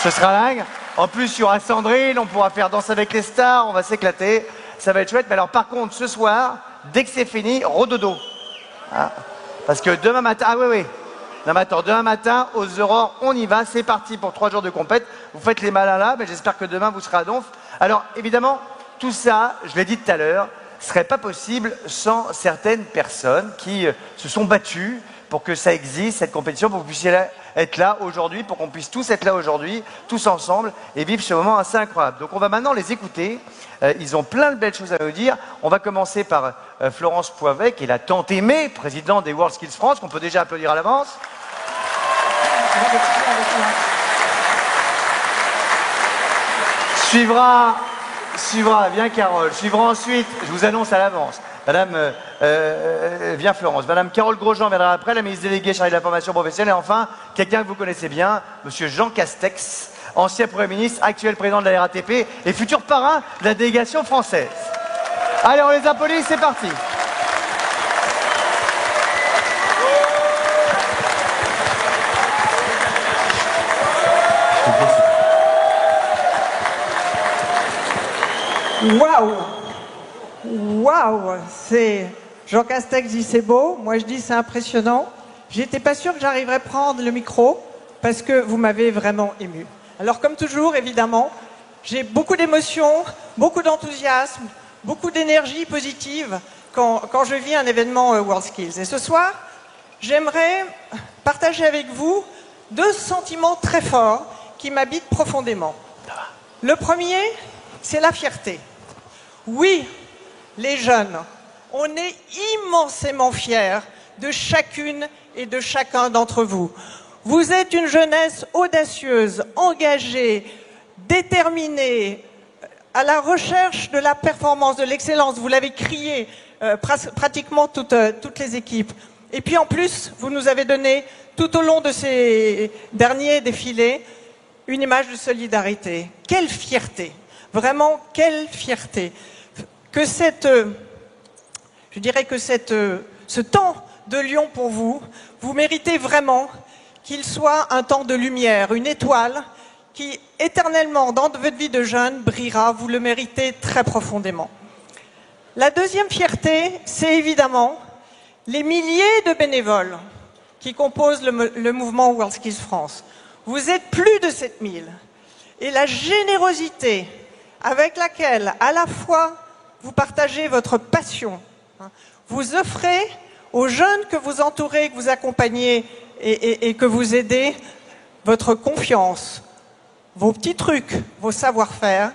Ce sera dingue. En plus, il y aura Sandrine, on pourra faire Danse avec les stars, on va s'éclater. Ça va être chouette. Mais alors, par contre, ce soir, dès que c'est fini, redodo. Hein? Parce que demain matin, ah oui, non mais attends, demain matin, aux aurores, on y va, c'est parti pour 3 jours de compète. Vous faites les malins là, mais j'espère que demain vous serez à Donf. Alors évidemment, tout ça, je l'ai dit tout à l'heure, serait pas possible sans certaines personnes qui se sont battues pour que ça existe, cette compétition, pour que vous puissiez être là aujourd'hui, pour qu'on puisse tous être là aujourd'hui, tous ensemble, et vivre ce moment assez incroyable. Donc on va maintenant les écouter. Ils ont plein de belles choses à nous dire. On va commencer par Florence Poivet, qui est la tante aimée, présidente des World Skills France, qu'on peut déjà applaudir à l'avance. Suivra, viens Carole, suivra ensuite, je vous annonce à l'avance, Madame, viens Florence, Madame Carole Grosjean viendra après, la ministre déléguée chargée de la formation professionnelle, et enfin, quelqu'un que vous connaissez bien, Monsieur Jean Castex, ancien Premier ministre, actuel président de la RATP et futur parrain de la délégation française. Allez, on les applaudit, c'est parti. Waouh! Waouh! C'est Jean Castex dit c'est beau, moi je dis c'est impressionnant. J'étais pas sûre que j'arriverais à prendre le micro parce que vous m'avez vraiment ému. Alors comme toujours, évidemment, j'ai beaucoup d'émotions, beaucoup d'enthousiasme, beaucoup d'énergie positive quand je vis un événement World Skills. Et ce soir, j'aimerais partager avec vous 2 sentiments très forts qui m'habitent profondément. Le premier, c'est la fierté. Oui, les jeunes, on est immensément fiers de chacune et de chacun d'entre vous. Vous êtes une jeunesse audacieuse, engagée, déterminée, à la recherche de la performance, de l'excellence. Vous l'avez crié, pratiquement toutes les équipes. Et puis en plus, vous nous avez donné, tout au long de ces derniers défilés, une image de solidarité. Quelle fierté! Vraiment, quelle fierté! Que je dirais que ce temps de Lyon pour vous, vous méritez vraiment qu'il soit un temps de lumière, une étoile qui éternellement dans votre vie de jeune brillera, vous le méritez très profondément. La deuxième fierté, c'est évidemment les milliers de bénévoles qui composent le mouvement World Skills France. Vous êtes plus de 7000 et la générosité avec laquelle à la fois vous partagez votre passion, vous offrez aux jeunes que vous entourez, que vous accompagnez et que vous aidez, votre confiance, vos petits trucs, vos savoir-faire,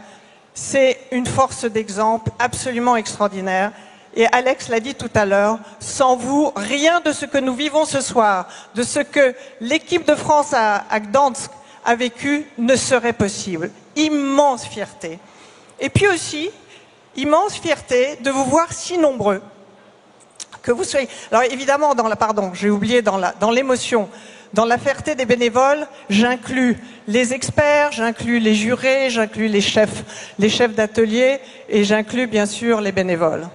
c'est une force d'exemple absolument extraordinaire. Et Alex l'a dit tout à l'heure, sans vous, rien de ce que nous vivons ce soir, de ce que l'équipe de France à Gdansk a vécu ne serait possible. Immense fierté. Et puis aussi, immense fierté de vous voir si nombreux. Que vous soyez. Alors évidemment, j'ai oublié dans l'émotion, dans la fierté des bénévoles, j'inclus les experts, j'inclus les jurés, j'inclus les chefs d'atelier et j'inclus bien sûr les bénévoles.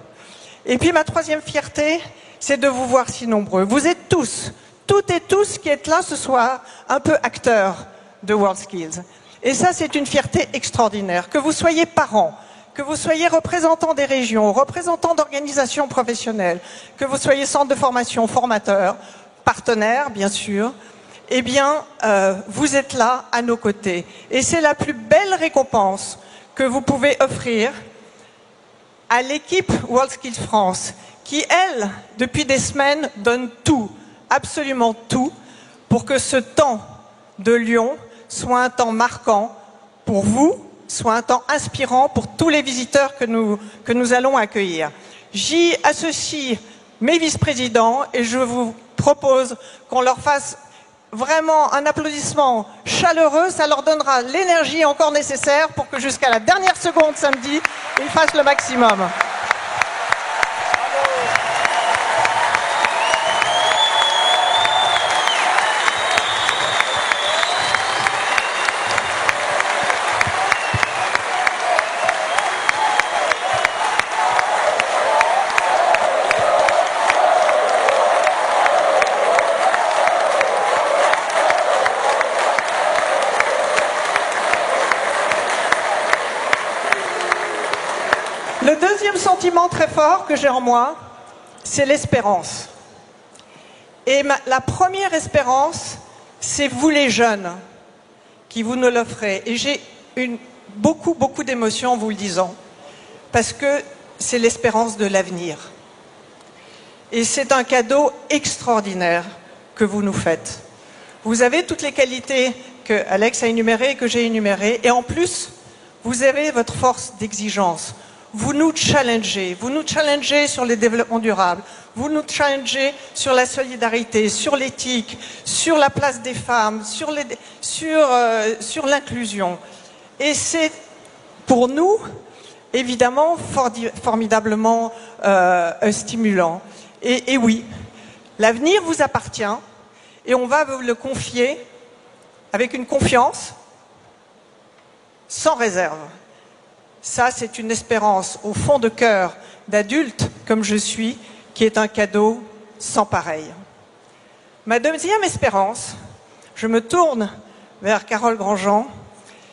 Et puis ma troisième fierté, c'est de vous voir si nombreux. Vous êtes tous, toutes et tous qui êtes là ce soir, un peu acteurs de WorldSkills. Et ça, c'est une fierté extraordinaire. Que vous soyez parents, que vous soyez représentants des régions, représentants d'organisations professionnelles, que vous soyez centre de formation, formateurs, partenaires, bien sûr, eh bien, vous êtes là à nos côtés. Et c'est la plus belle récompense que vous pouvez offrir à l'équipe WorldSkills France, qui, elle, depuis des semaines, donne tout, absolument tout, pour que ce temps de Lyon soit un temps marquant pour vous, soit un temps inspirant pour tous les visiteurs que nous allons accueillir. J'y associe mes vice-présidents et je vous propose qu'on leur fasse vraiment un applaudissement chaleureux. Ça leur donnera l'énergie encore nécessaire pour que jusqu'à la dernière seconde samedi, ils fassent le maximum. Le deuxième sentiment très fort que j'ai en moi, c'est l'espérance. Et la première espérance, c'est vous les jeunes qui vous nous l'offrez. Et j'ai beaucoup d'émotions en vous le disant, parce que c'est l'espérance de l'avenir. Et c'est un cadeau extraordinaire que vous nous faites. Vous avez toutes les qualités que Alex a énumérées et que j'ai énumérées, et en plus, vous avez votre force d'exigence. Vous nous challengez sur le développement durable, vous nous challengez sur la solidarité, sur l'éthique, sur la place des femmes, sur l'inclusion. Et c'est pour nous, évidemment, formidablement stimulant. Et oui, l'avenir vous appartient et on va vous le confier avec une confiance sans réserve. Ça, c'est une espérance au fond de cœur d'adulte comme je suis, qui est un cadeau sans pareil. Ma deuxième espérance, je me tourne vers Carole Grandjean,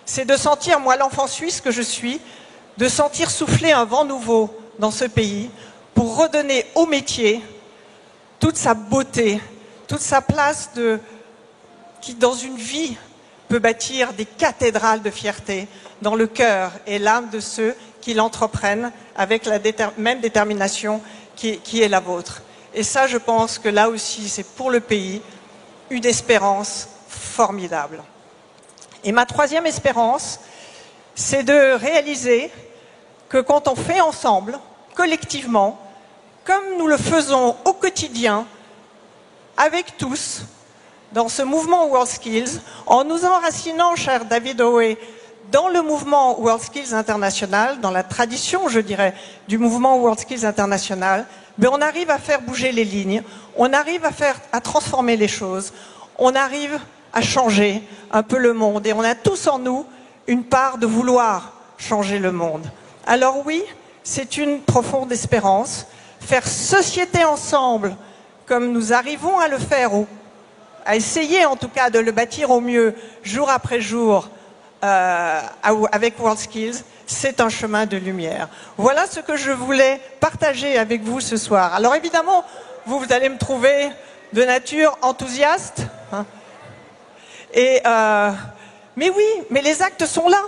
c'est de sentir, moi, l'enfant suisse que je suis, de sentir souffler un vent nouveau dans ce pays pour redonner au métier toute sa beauté, toute sa place qui, dans une vie, peut bâtir des cathédrales de fierté dans le cœur et l'âme de ceux qui l'entreprennent avec la même détermination qui est la vôtre. Et ça, je pense que là aussi, c'est pour le pays une espérance formidable. Et ma troisième espérance, c'est de réaliser que quand on fait ensemble, collectivement, comme nous le faisons au quotidien, avec tous, dans ce mouvement WorldSkills, en nous enracinant, cher David Howe, dans le mouvement WorldSkills International, dans la tradition, je dirais, du mouvement WorldSkills International, mais on arrive à faire bouger les lignes, on arrive à transformer les choses, on arrive à changer un peu le monde. Et on a tous en nous une part de vouloir changer le monde. Alors oui, c'est une profonde espérance. Faire société ensemble, comme nous arrivons à le faire, à essayer en tout cas de le bâtir au mieux, jour après jour, avec WorldSkills, c'est un chemin de lumière. Voilà ce que je voulais partager avec vous ce soir. Alors évidemment, vous allez me trouver de nature enthousiaste. Hein, mais oui, mais les actes sont là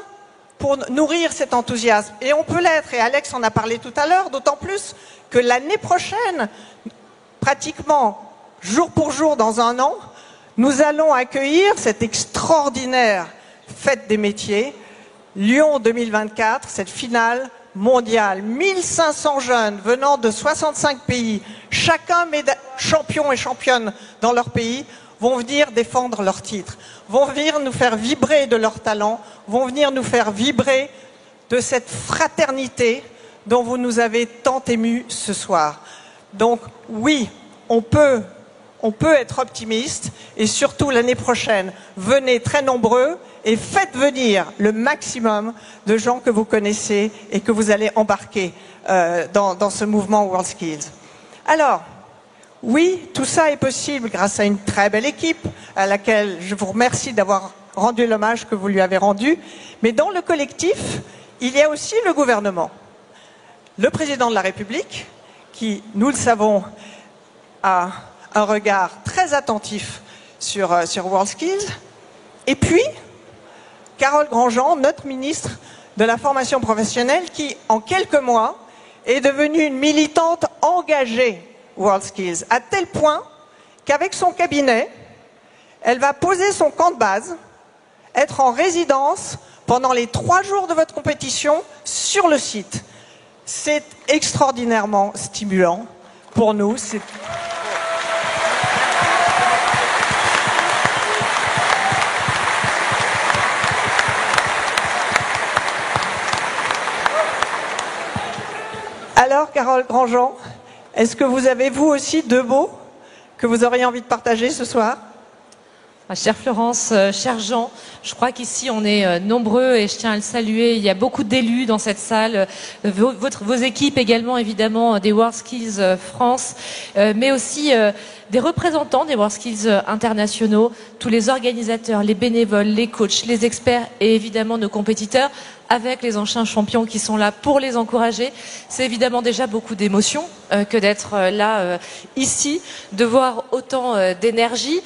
pour nourrir cet enthousiasme. Et on peut l'être, et Alex en a parlé tout à l'heure, d'autant plus que l'année prochaine, pratiquement jour pour jour dans un an, nous allons accueillir cette extraordinaire fête des métiers, Lyon 2024, cette finale mondiale. 1500 jeunes venant de 65 pays, chacun champion et championne dans leur pays, vont venir défendre leur titre, vont venir nous faire vibrer de leur talent, vont venir nous faire vibrer de cette fraternité, dont vous nous avez tant émus ce soir. Donc oui, on peut être optimiste et surtout l'année prochaine, venez très nombreux et faites venir le maximum de gens que vous connaissez et que vous allez embarquer dans ce mouvement WorldSkills. Alors, oui, tout ça est possible grâce à une très belle équipe à laquelle je vous remercie d'avoir rendu l'hommage que vous lui avez rendu. Mais dans le collectif, il y a aussi le gouvernement. Le président de la République, qui, nous le savons, a un regard très attentif sur WorldSkills. Et puis, Carole Grandjean, notre ministre de la formation professionnelle, qui, en quelques mois, est devenue une militante engagée WorldSkills, à tel point qu'avec son cabinet, elle va poser son camp de base, être en résidence pendant les 3 jours de votre compétition sur le site. C'est extraordinairement stimulant pour nous. Alors, Carole Grandjean, est-ce que vous avez, vous aussi, 2 mots que vous auriez envie de partager ce soir? Chère Florence, cher Jean, je crois qu'ici on est nombreux et je tiens à le saluer. Il y a beaucoup d'élus dans cette salle, vos équipes également évidemment des WorldSkills France, mais aussi des représentants des WorldSkills internationaux, tous les organisateurs, les bénévoles, les coachs, les experts et évidemment nos compétiteurs avec les anciens champions qui sont là pour les encourager. C'est évidemment déjà beaucoup d'émotion que d'être là ici, de voir autant d'énergie.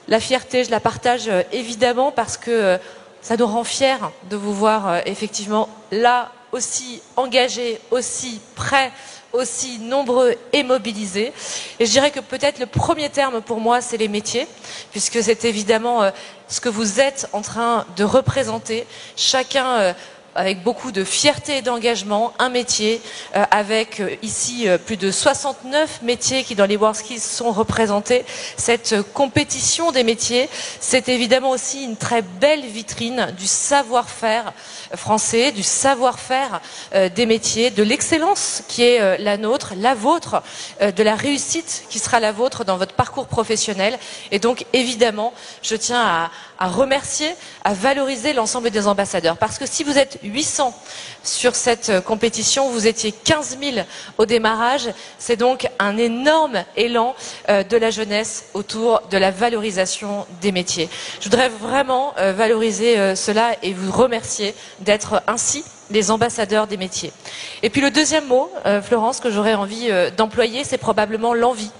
La fierté, je la partage évidemment parce que ça nous rend fiers de vous voir effectivement là aussi engagés, aussi prêts, aussi nombreux et mobilisés. Et je dirais que peut-être le premier terme pour moi, c'est les métiers, puisque c'est évidemment ce que vous êtes en train de représenter, chacun avec beaucoup de fierté et d'engagement, un métier, avec ici plus de 69 métiers qui dans les WorldSkills sont représentés. Cette compétition des métiers, c'est évidemment aussi une très belle vitrine du savoir-faire français, du savoir-faire des métiers, de l'excellence qui est la nôtre, la vôtre, de la réussite qui sera la vôtre dans votre parcours professionnel. Et donc évidemment, je tiens à remercier, à valoriser l'ensemble des ambassadeurs. Parce que si vous êtes 800 sur cette compétition, vous étiez 15 000 au démarrage, c'est donc un énorme élan de la jeunesse autour de la valorisation des métiers. Je voudrais vraiment valoriser cela et vous remercier d'être ainsi les ambassadeurs des métiers. Et puis le deuxième mot, Florence, que j'aurais envie d'employer, c'est probablement l'envie.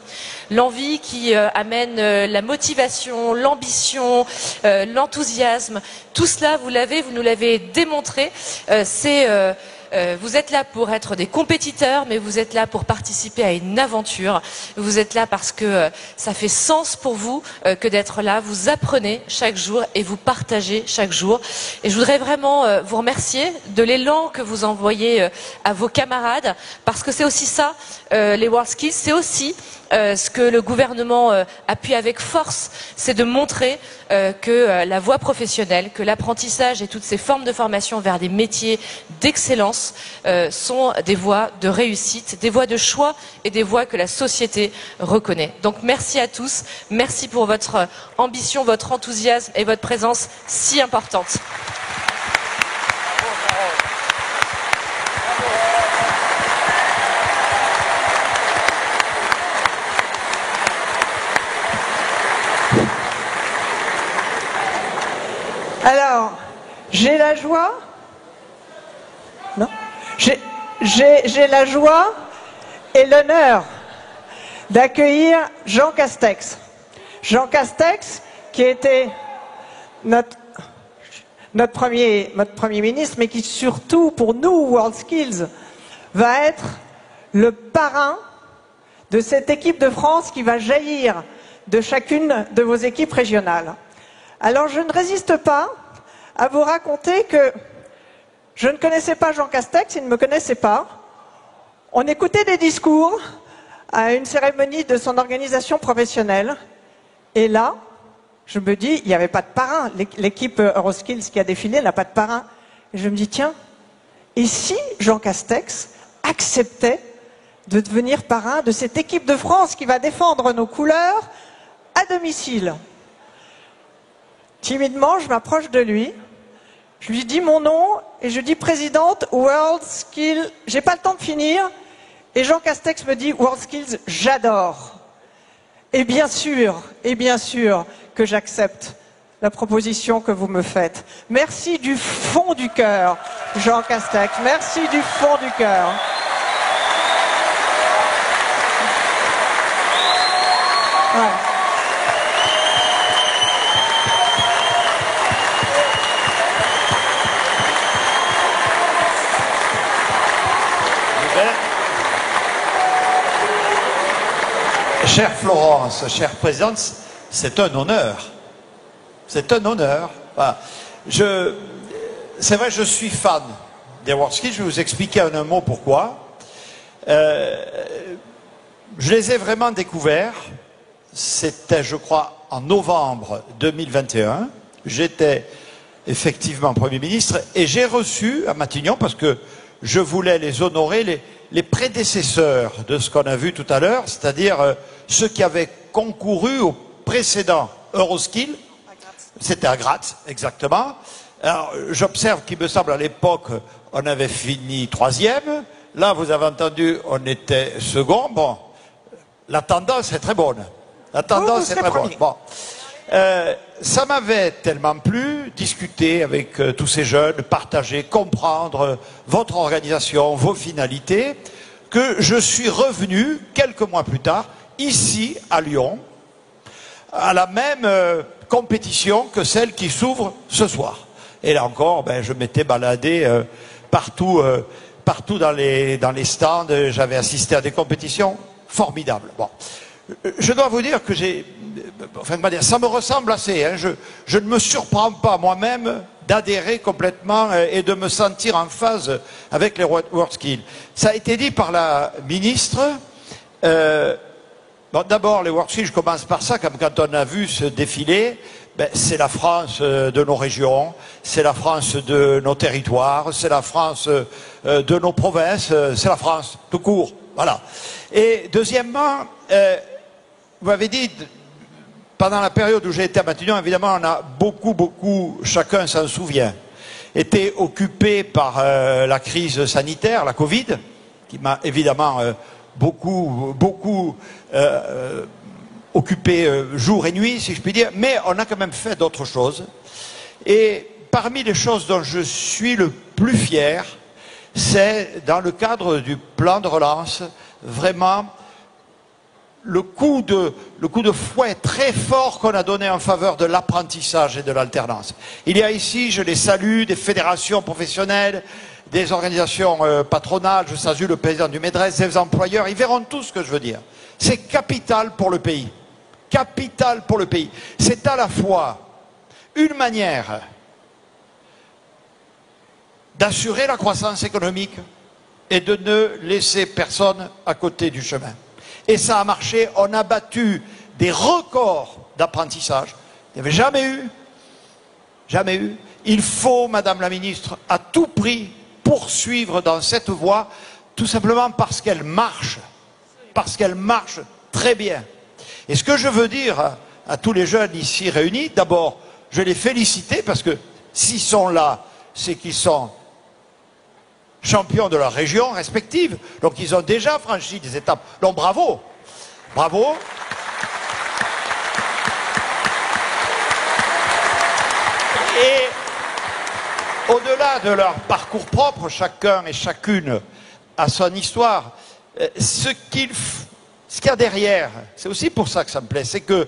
L'envie qui amène la motivation, l'ambition, l'enthousiasme. Tout cela, vous nous l'avez démontré. Vous êtes là pour être des compétiteurs, mais vous êtes là pour participer à une aventure. Vous êtes là parce que ça fait sens pour vous que d'être là. Vous apprenez chaque jour et vous partagez chaque jour. Et je voudrais vraiment vous remercier de l'élan que vous envoyez à vos camarades, parce que c'est aussi ça, les WorldSkills, c'est aussi ce que le gouvernement appuie avec force, c'est de montrer que la voie professionnelle, que l'apprentissage et toutes ces formes de formation vers des métiers d'excellence sont des voies de réussite, des voies de choix et des voies que la société reconnaît. Donc merci à tous, merci pour votre ambition, votre enthousiasme et votre présence si importante. Alors, j'ai la joie. Non, j'ai la joie et l'honneur d'accueillir Jean Castex. Jean Castex, qui était notre premier ministre, mais qui surtout, pour nous, WorldSkills, va être le parrain de cette équipe de France qui va jaillir de chacune de vos équipes régionales. Alors je ne résiste pas à vous raconter que je ne connaissais pas Jean Castex, il ne me connaissait pas. On écoutait des discours à une cérémonie de son organisation professionnelle. Et là, je me dis, il n'y avait pas de parrain. L'équipe EuroSkills qui a défilé n'a pas de parrain. Et je me dis, tiens, et si Jean Castex acceptait de devenir parrain de cette équipe de France qui va défendre nos couleurs à domicile. Timidement, je m'approche de lui, je lui dis mon nom et je dis présidente World Skills. J'ai pas le temps de finir et Jean Castex me dit World Skills, j'adore. Et bien sûr que j'accepte la proposition que vous me faites. Merci du fond du cœur, Jean Castex. Merci du fond du cœur. Ouais. Chère Florence, chère présidente, c'est un honneur. C'est un honneur. Voilà. C'est vrai, je suis fan des WorldSkills. Je vais vous expliquer en un mot pourquoi. Je les ai vraiment découverts. C'était, je crois, en novembre 2021. J'étais effectivement Premier ministre et j'ai reçu à Matignon, parce que je voulais les honorer, les prédécesseurs de ce qu'on a vu tout à l'heure, c'est-à-dire ceux qui avaient concouru au précédent Euroskill. C'était à Graz, exactement. Alors, j'observe qu'il me semble à l'époque, on avait fini 3e. Là, vous avez entendu, on était second. Bon, la tendance est très bonne. La tendance est très bonne. Bon. Ça m'avait tellement plu, discuter avec tous ces jeunes, partager, comprendre votre organisation, vos finalités, que je suis revenu quelques mois plus tard, ici à Lyon, à la même compétition que celle qui s'ouvre ce soir. Et là encore, ben, je m'étais baladé partout dans les stands, j'avais assisté à des compétitions formidables. Bon. Je dois vous dire que ça me ressemble assez. Hein. Je ne me surprends pas moi-même d'adhérer complètement et de me sentir en phase avec les WorldSkills. Ça a été dit par la ministre. Bon, d'abord, les WorldSkills, je commence par ça, comme quand on a vu ce défilé, ben, c'est la France de nos régions, c'est la France de nos territoires, c'est la France de nos provinces, c'est la France, tout court. Voilà. Et deuxièmement, vous m'avez dit, pendant la période où j'ai été à Matignon, évidemment, on a beaucoup, chacun s'en souvient, été occupé par la crise sanitaire, la Covid, qui m'a évidemment beaucoup occupé jour et nuit, si je puis dire, mais on a quand même fait d'autres choses. Et parmi les choses dont je suis le plus fier, c'est dans le cadre du plan de relance, vraiment, le coup de fouet très fort qu'on a donné en faveur de l'apprentissage et de l'alternance. Il y a ici, je les salue, des fédérations professionnelles, des organisations patronales, je salue le président du MEDRES, des employeurs, ils verront tout ce que je veux dire. C'est capital pour le pays. Capital pour le pays. C'est à la fois une manière d'assurer la croissance économique et de ne laisser personne à côté du chemin. Et ça a marché, on a battu des records d'apprentissage. Il n'y avait jamais eu. Il faut, Madame la Ministre, à tout prix poursuivre dans cette voie, tout simplement parce qu'elle marche très bien. Et ce que je veux dire à tous les jeunes ici réunis, d'abord, je les féliciter parce que s'ils sont là, c'est qu'ils sont champions de leur région respective. Donc ils ont déjà franchi des étapes. Donc bravo. Bravo. Et au-delà de leur parcours propre, chacun et chacune a son histoire. Ce qu'il y a derrière, c'est aussi pour ça que ça me plaît, c'est que,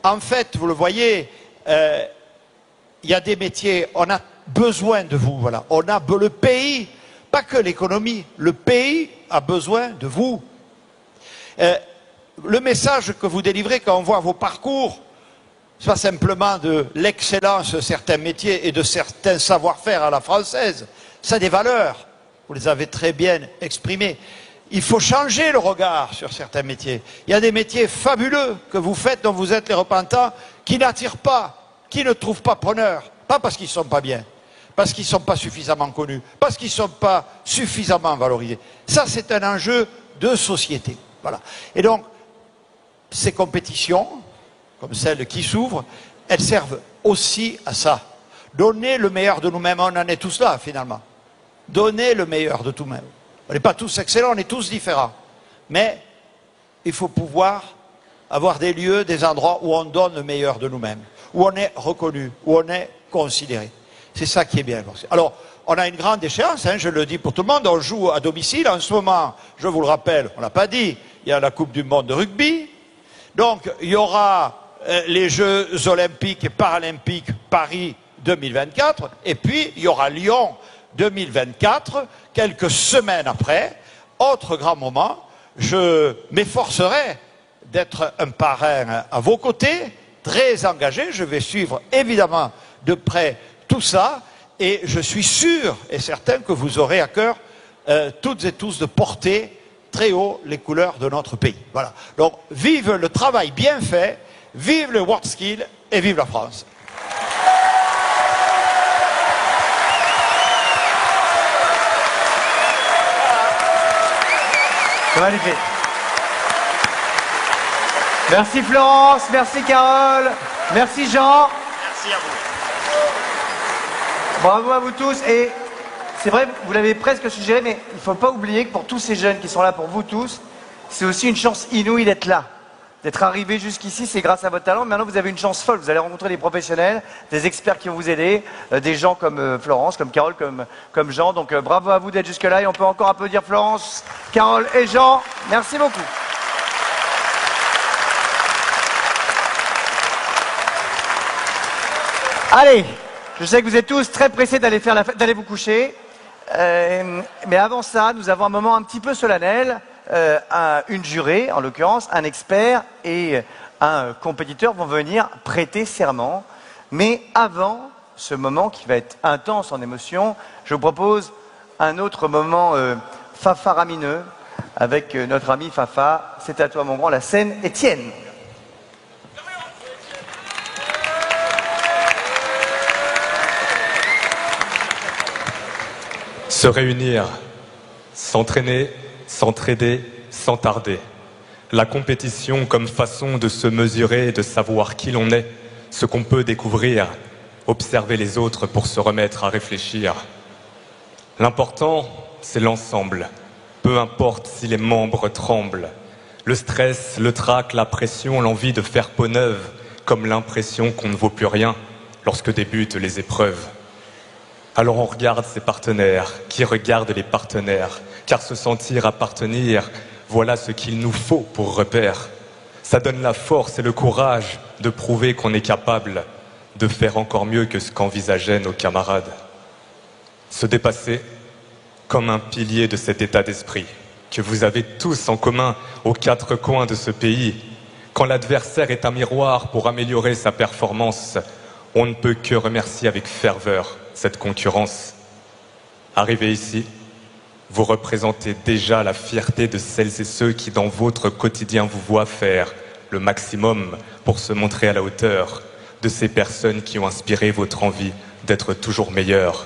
en fait, vous le voyez, il y a des métiers, on a besoin de vous, voilà. On a le pays, pas que l'économie, le pays a besoin de vous. Le message que vous délivrez quand on voit vos parcours, c'est pas simplement de l'excellence de certains métiers et de certains savoir-faire à la française, c'est des valeurs. Vous les avez très bien exprimées. Il faut changer le regard sur certains métiers. Il y a des métiers fabuleux que vous faites, dont vous êtes les repentants, qui n'attirent pas, qui ne trouvent pas preneur. Pas parce qu'ils ne sont pas bien, parce qu'ils ne sont pas suffisamment connus, parce qu'ils ne sont pas suffisamment valorisés. Ça, c'est un enjeu de société. Voilà. Et donc, ces compétitions, comme celles qui s'ouvrent, elles servent aussi à ça. Donner le meilleur de nous-mêmes, on en est tous là, finalement. Donner le meilleur de nous-mêmes. On n'est pas tous excellents, on est tous différents. Mais il faut pouvoir avoir des lieux, des endroits où on donne le meilleur de nous-mêmes, où on est reconnu, où on est considéré. C'est ça qui est bien. Alors, on a une grande échéance, hein, je le dis pour tout le monde, on joue à domicile. En ce moment, je vous le rappelle, on ne l'a pas dit, il y a la Coupe du Monde de rugby. Donc, il y aura les Jeux Olympiques et Paralympiques Paris 2024, et puis il y aura Lyon 2024, quelques semaines après. Autre grand moment, je m'efforcerai d'être un parrain à vos côtés, très engagé. Je vais suivre évidemment de près tout ça, et je suis sûr et certain que vous aurez à cœur, toutes et tous, de porter très haut les couleurs de notre pays. Voilà. Donc, vive le travail bien fait, vive le WorldSkills et vive la France. C'est magnifique. Merci Florence, merci Carole, merci Jean. Merci à vous. Bravo à vous tous. Et c'est vrai, vous l'avez presque suggéré, mais il ne faut pas oublier que pour tous ces jeunes qui sont là, pour vous tous, c'est aussi une chance inouïe d'être là. D'être arrivé jusqu'ici, c'est grâce à votre talent. Maintenant, vous avez une chance folle. Vous allez rencontrer des professionnels, des experts qui vont vous aider, des gens comme Florence, comme Carole, comme Jean. Donc bravo à vous d'être jusque-là. Et on peut encore applaudir Florence, Carole et Jean. Merci beaucoup. Allez, je sais que vous êtes tous très pressés d'aller d'aller vous coucher. Mais avant ça, nous avons un moment un petit peu solennel. Une jurée, en l'occurrence, un expert et un compétiteur vont venir prêter serment. Mais avant ce moment qui va être intense en émotion, je vous propose un autre moment fafaramineux avec notre ami Fafa. C'est à toi mon grand, la scène est tienne. Se réunir, s'entraîner, s'entraider sans tarder. La compétition comme façon de se mesurer, de savoir qui l'on est, ce qu'on peut découvrir, observer les autres pour se remettre à réfléchir. L'important, c'est l'ensemble, peu importe si les membres tremblent. Le stress, le trac, la pression, l'envie de faire peau neuve, comme l'impression qu'on ne vaut plus rien lorsque débutent les épreuves. Alors on regarde ses partenaires, qui regardent les partenaires, car se sentir appartenir, voilà ce qu'il nous faut pour repère. Ça donne la force et le courage de prouver qu'on est capable de faire encore mieux que ce qu'envisageaient nos camarades. Se dépasser comme un pilier de cet état d'esprit que vous avez tous en commun aux quatre coins de ce pays. Quand l'adversaire est un miroir pour améliorer sa performance, on ne peut que remercier avec ferveur cette concurrence. Arrivé ici, vous représentez déjà la fierté de celles et ceux qui dans votre quotidien vous voient faire le maximum pour se montrer à la hauteur de ces personnes qui ont inspiré votre envie d'être toujours meilleur.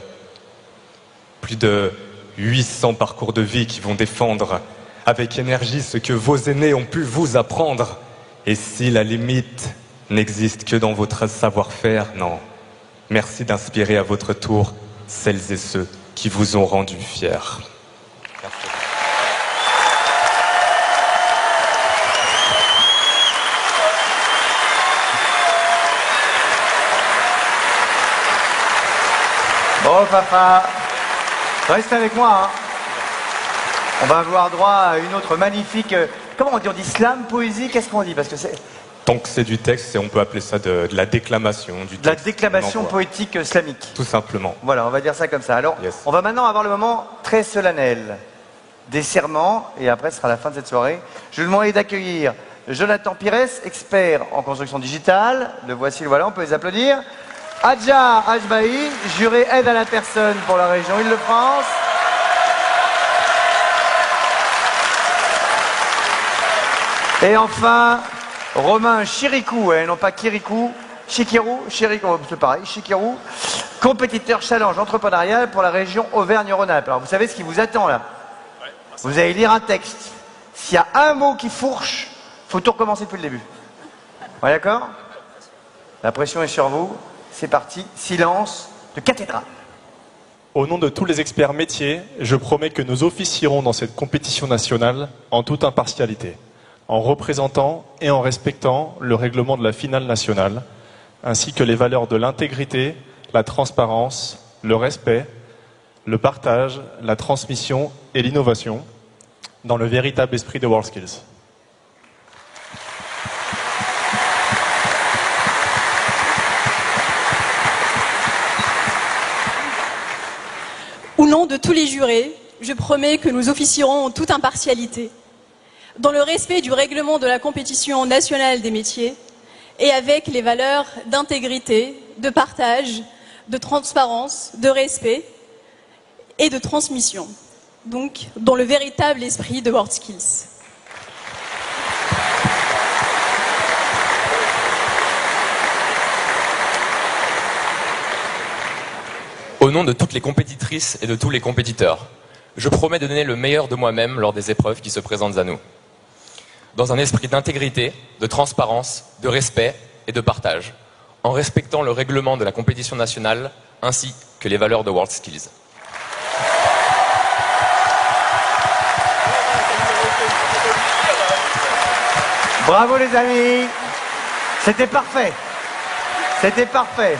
Plus de 800 parcours de vie qui vont défendre avec énergie ce que vos aînés ont pu vous apprendre. Et si la limite n'existe que dans votre savoir-faire, non. Merci d'inspirer à votre tour celles et ceux qui vous ont rendu fiers. Bon, Fafa, reste avec moi. Hein. On va avoir droit à une autre magnifique... comment on dit? On dit slam, poésie? Qu'est-ce qu'on dit? Parce que c'est... Tant que c'est du texte, on peut appeler ça de la déclamation. Du texte, de la déclamation poétique slamique. Tout simplement. Voilà, on va dire ça comme ça. Alors, yes. On va maintenant avoir le moment très solennel des serments, et après ce sera la fin de cette soirée. Je vais vous demander d'accueillir Jonathan Pires, expert en construction digitale. Le voici, le voilà, on peut les applaudir. Adja Ajbahi, juré aide à la personne pour la région Île-de-France. Et enfin, Romain Chirikou, non pas Kirikou, Shikiru, c'est pareil, Shikiru, compétiteur challenge entrepreneurial pour la région Auvergne-Rhône-Alpes. Alors vous savez ce qui vous attend là. Vous allez lire un texte. S'il y a un mot qui fourche, faut tout recommencer depuis le début. Ouais, d'accord? La pression est sur vous. C'est parti. Silence de cathédrale. Au nom de tous les experts métiers, je promets que nous officierons dans cette compétition nationale en toute impartialité, en représentant et en respectant le règlement de la finale nationale, ainsi que les valeurs de l'intégrité, la transparence, le respect, le partage, la transmission et l'innovation, dans le véritable esprit de WorldSkills. Au nom de tous les jurés, je promets que nous officierons en toute impartialité, dans le respect du règlement de la compétition nationale des métiers et avec les valeurs d'intégrité, de partage, de transparence, de respect et de transmission, donc dans le véritable esprit de WorldSkills. Au nom de toutes les compétitrices et de tous les compétiteurs, je promets de donner le meilleur de moi-même lors des épreuves qui se présentent à nous. Dans un esprit d'intégrité, de transparence, de respect et de partage, en respectant le règlement de la compétition nationale ainsi que les valeurs de WorldSkills. Bravo les amis. C'était parfait. C'était parfait.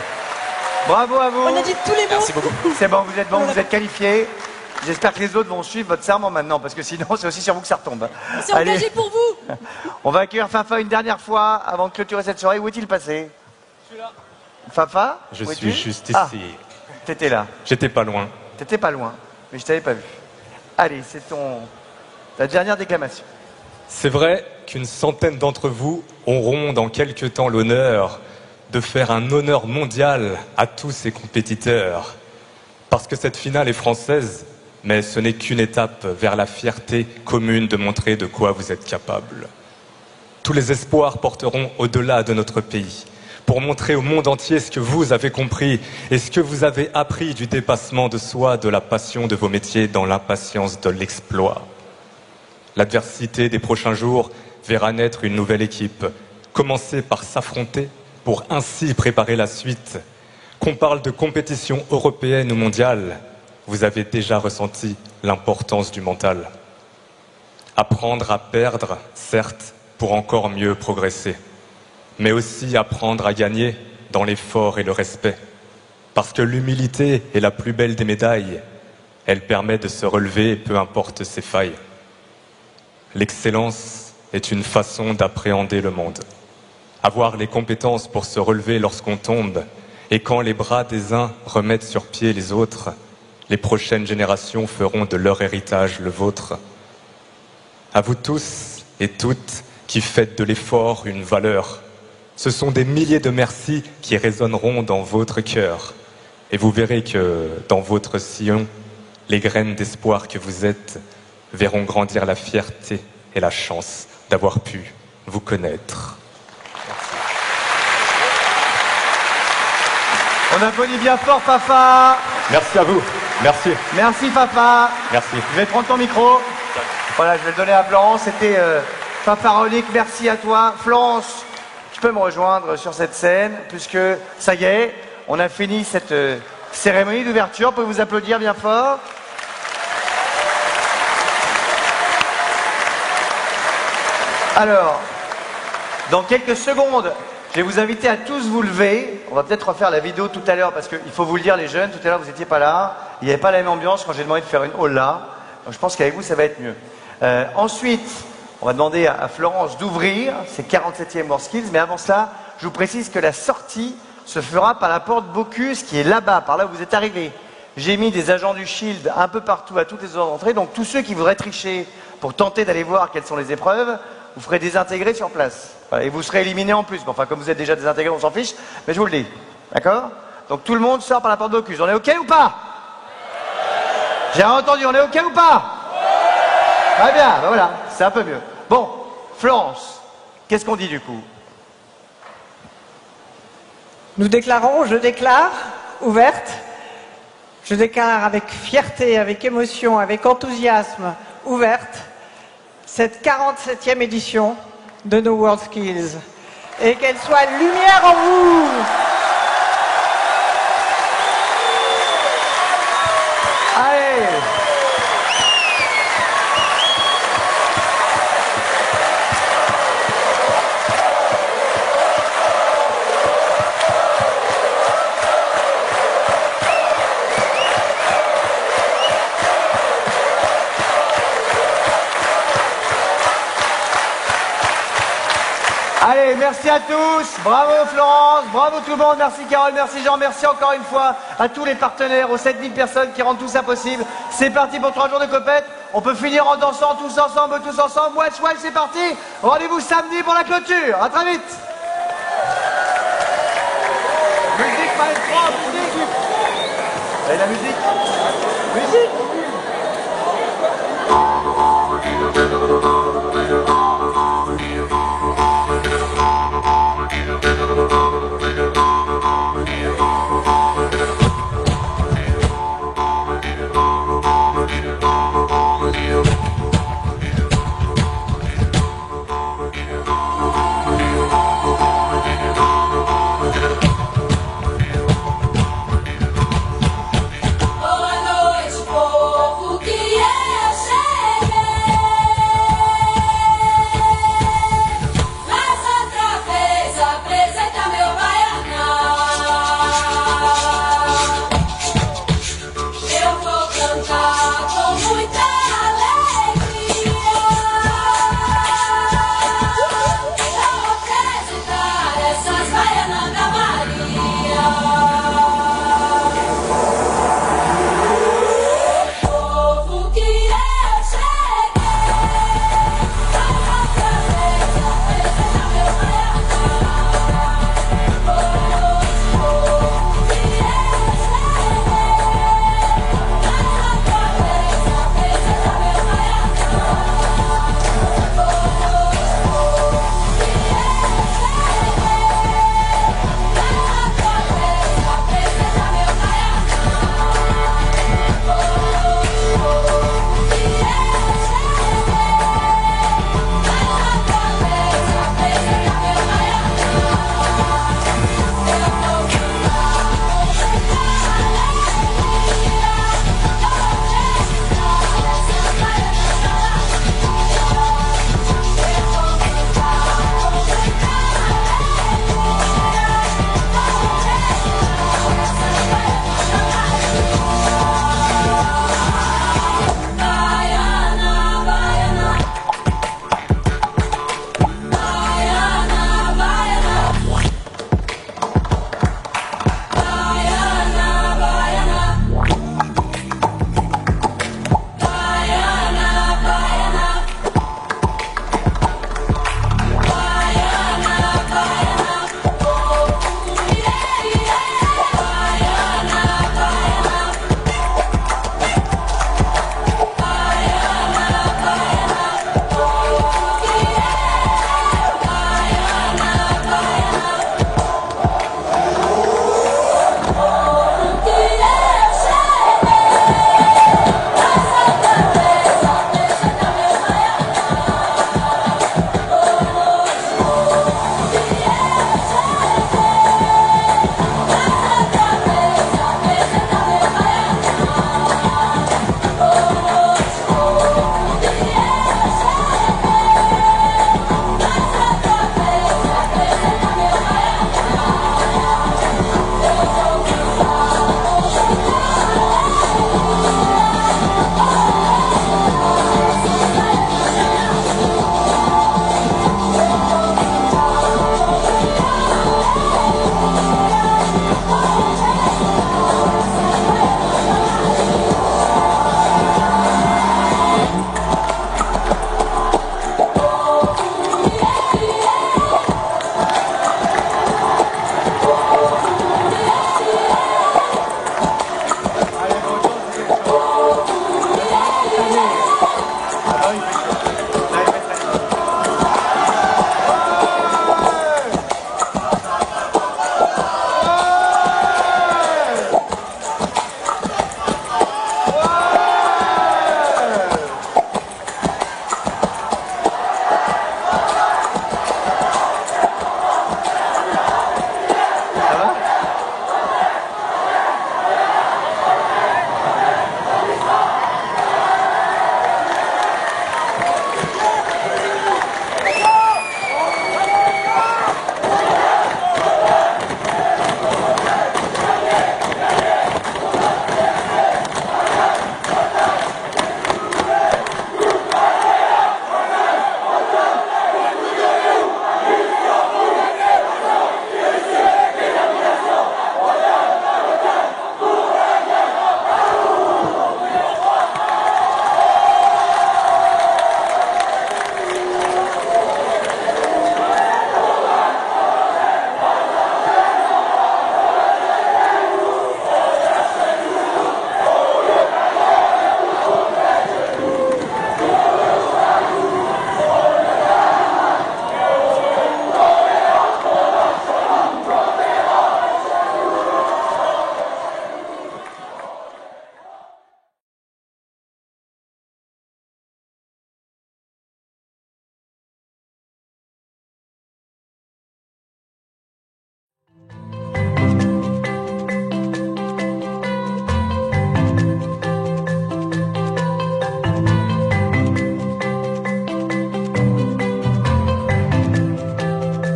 Bravo à vous. On a dit tous les mots. Merci beaucoup. C'est bon, vous êtes bon, vous êtes qualifiés. J'espère que les autres vont suivre votre serment maintenant, parce que sinon c'est aussi sur vous que ça retombe. C'est engagé pour vous. On va accueillir Fafa une dernière fois avant de clôturer cette soirée. Où est-il passé? Je suis là. Fafa? Je suis juste ici. Ah, t'étais là. J'étais pas loin. T'étais pas loin, mais je t'avais pas vu. Allez, c'est ta dernière déclamation. C'est vrai qu'une centaine d'entre vous auront dans quelque temps l'honneur de faire un honneur mondial à tous ces compétiteurs. Parce que cette finale est française, mais ce n'est qu'une étape vers la fierté commune de montrer de quoi vous êtes capables. Tous les espoirs porteront au-delà de notre pays, pour montrer au monde entier ce que vous avez compris et ce que vous avez appris du dépassement de soi, de la passion de vos métiers dans l'impatience de l'exploit. L'adversité des prochains jours verra naître une nouvelle équipe, commencer par s'affronter pour ainsi préparer la suite. Qu'on parle de compétition européenne ou mondiale, vous avez déjà ressenti l'importance du mental. Apprendre à perdre, certes, pour encore mieux progresser, mais aussi apprendre à gagner dans l'effort et le respect. Parce que l'humilité est la plus belle des médailles. Elle permet de se relever, peu importe ses failles. L'excellence est une façon d'appréhender le monde. Avoir les compétences pour se relever lorsqu'on tombe, et quand les bras des uns remettent sur pied les autres, les prochaines générations feront de leur héritage le vôtre. À vous tous et toutes qui faites de l'effort une valeur, ce sont des milliers de merci qui résonneront dans votre cœur. Et vous verrez que dans votre sillon, les graines d'espoir que vous êtes verront grandir la fierté et la chance d'avoir pu vous connaître. On applaudit bien fort Fafa. Merci à vous. Merci. Merci Fafa. Merci. Je vais prendre ton micro. Voilà, je vais le donner à Florence. C'était Fafa Rollick. Merci à toi. Florence, tu peux me rejoindre sur cette scène, puisque ça y est, on a fini cette cérémonie d'ouverture. Pouvez vous applaudir bien fort. Alors, dans quelques secondes, je vais vous inviter à tous vous lever. On va peut-être refaire la vidéo tout à l'heure parce qu'il faut vous le dire les jeunes, tout à l'heure vous n'étiez pas là. Il n'y avait pas la même ambiance quand j'ai demandé de faire une hall là. Donc je pense qu'avec vous ça va être mieux. Ensuite, on va demander à Florence d'ouvrir ses 47e WorldSkills. Mais avant cela, je vous précise que la sortie se fera par la porte Bocuse qui est là-bas, par là où vous êtes arrivés. J'ai mis des agents du Shield un peu partout à toutes les zones d'entrée. Donc tous ceux qui voudraient tricher pour tenter d'aller voir quelles sont les épreuves, vous ferez désintégrer sur place. Voilà, et vous serez éliminés en plus. Bon, enfin, comme vous êtes déjà désintégrés, on s'en fiche, mais je vous le dis. D'accord? Donc tout le monde sort par la porte Bocuse. On est OK ou pas? J'ai entendu, on est OK ou pas? Très bien, ben voilà, c'est un peu mieux. Bon, Florence, qu'est-ce qu'on dit du coup? Nous déclarons, je déclare, ouverte, je déclare avec fierté, avec émotion, avec enthousiasme, ouverte, cette 47e édition de nos WorldSkills. Et qu'elle soit lumière en vous. Allez. Allez, merci à tous, bravo Florence, bravo tout le monde, merci Carole, merci Jean, merci encore une fois à tous les partenaires, aux 7000 personnes qui rendent tout ça possible. C'est parti pour 3 jours de compète, on peut finir en dansant tous ensemble, wesh wesh, c'est parti. Rendez-vous samedi pour la clôture, à très vite. Musique, maestro, musique. Et la musique.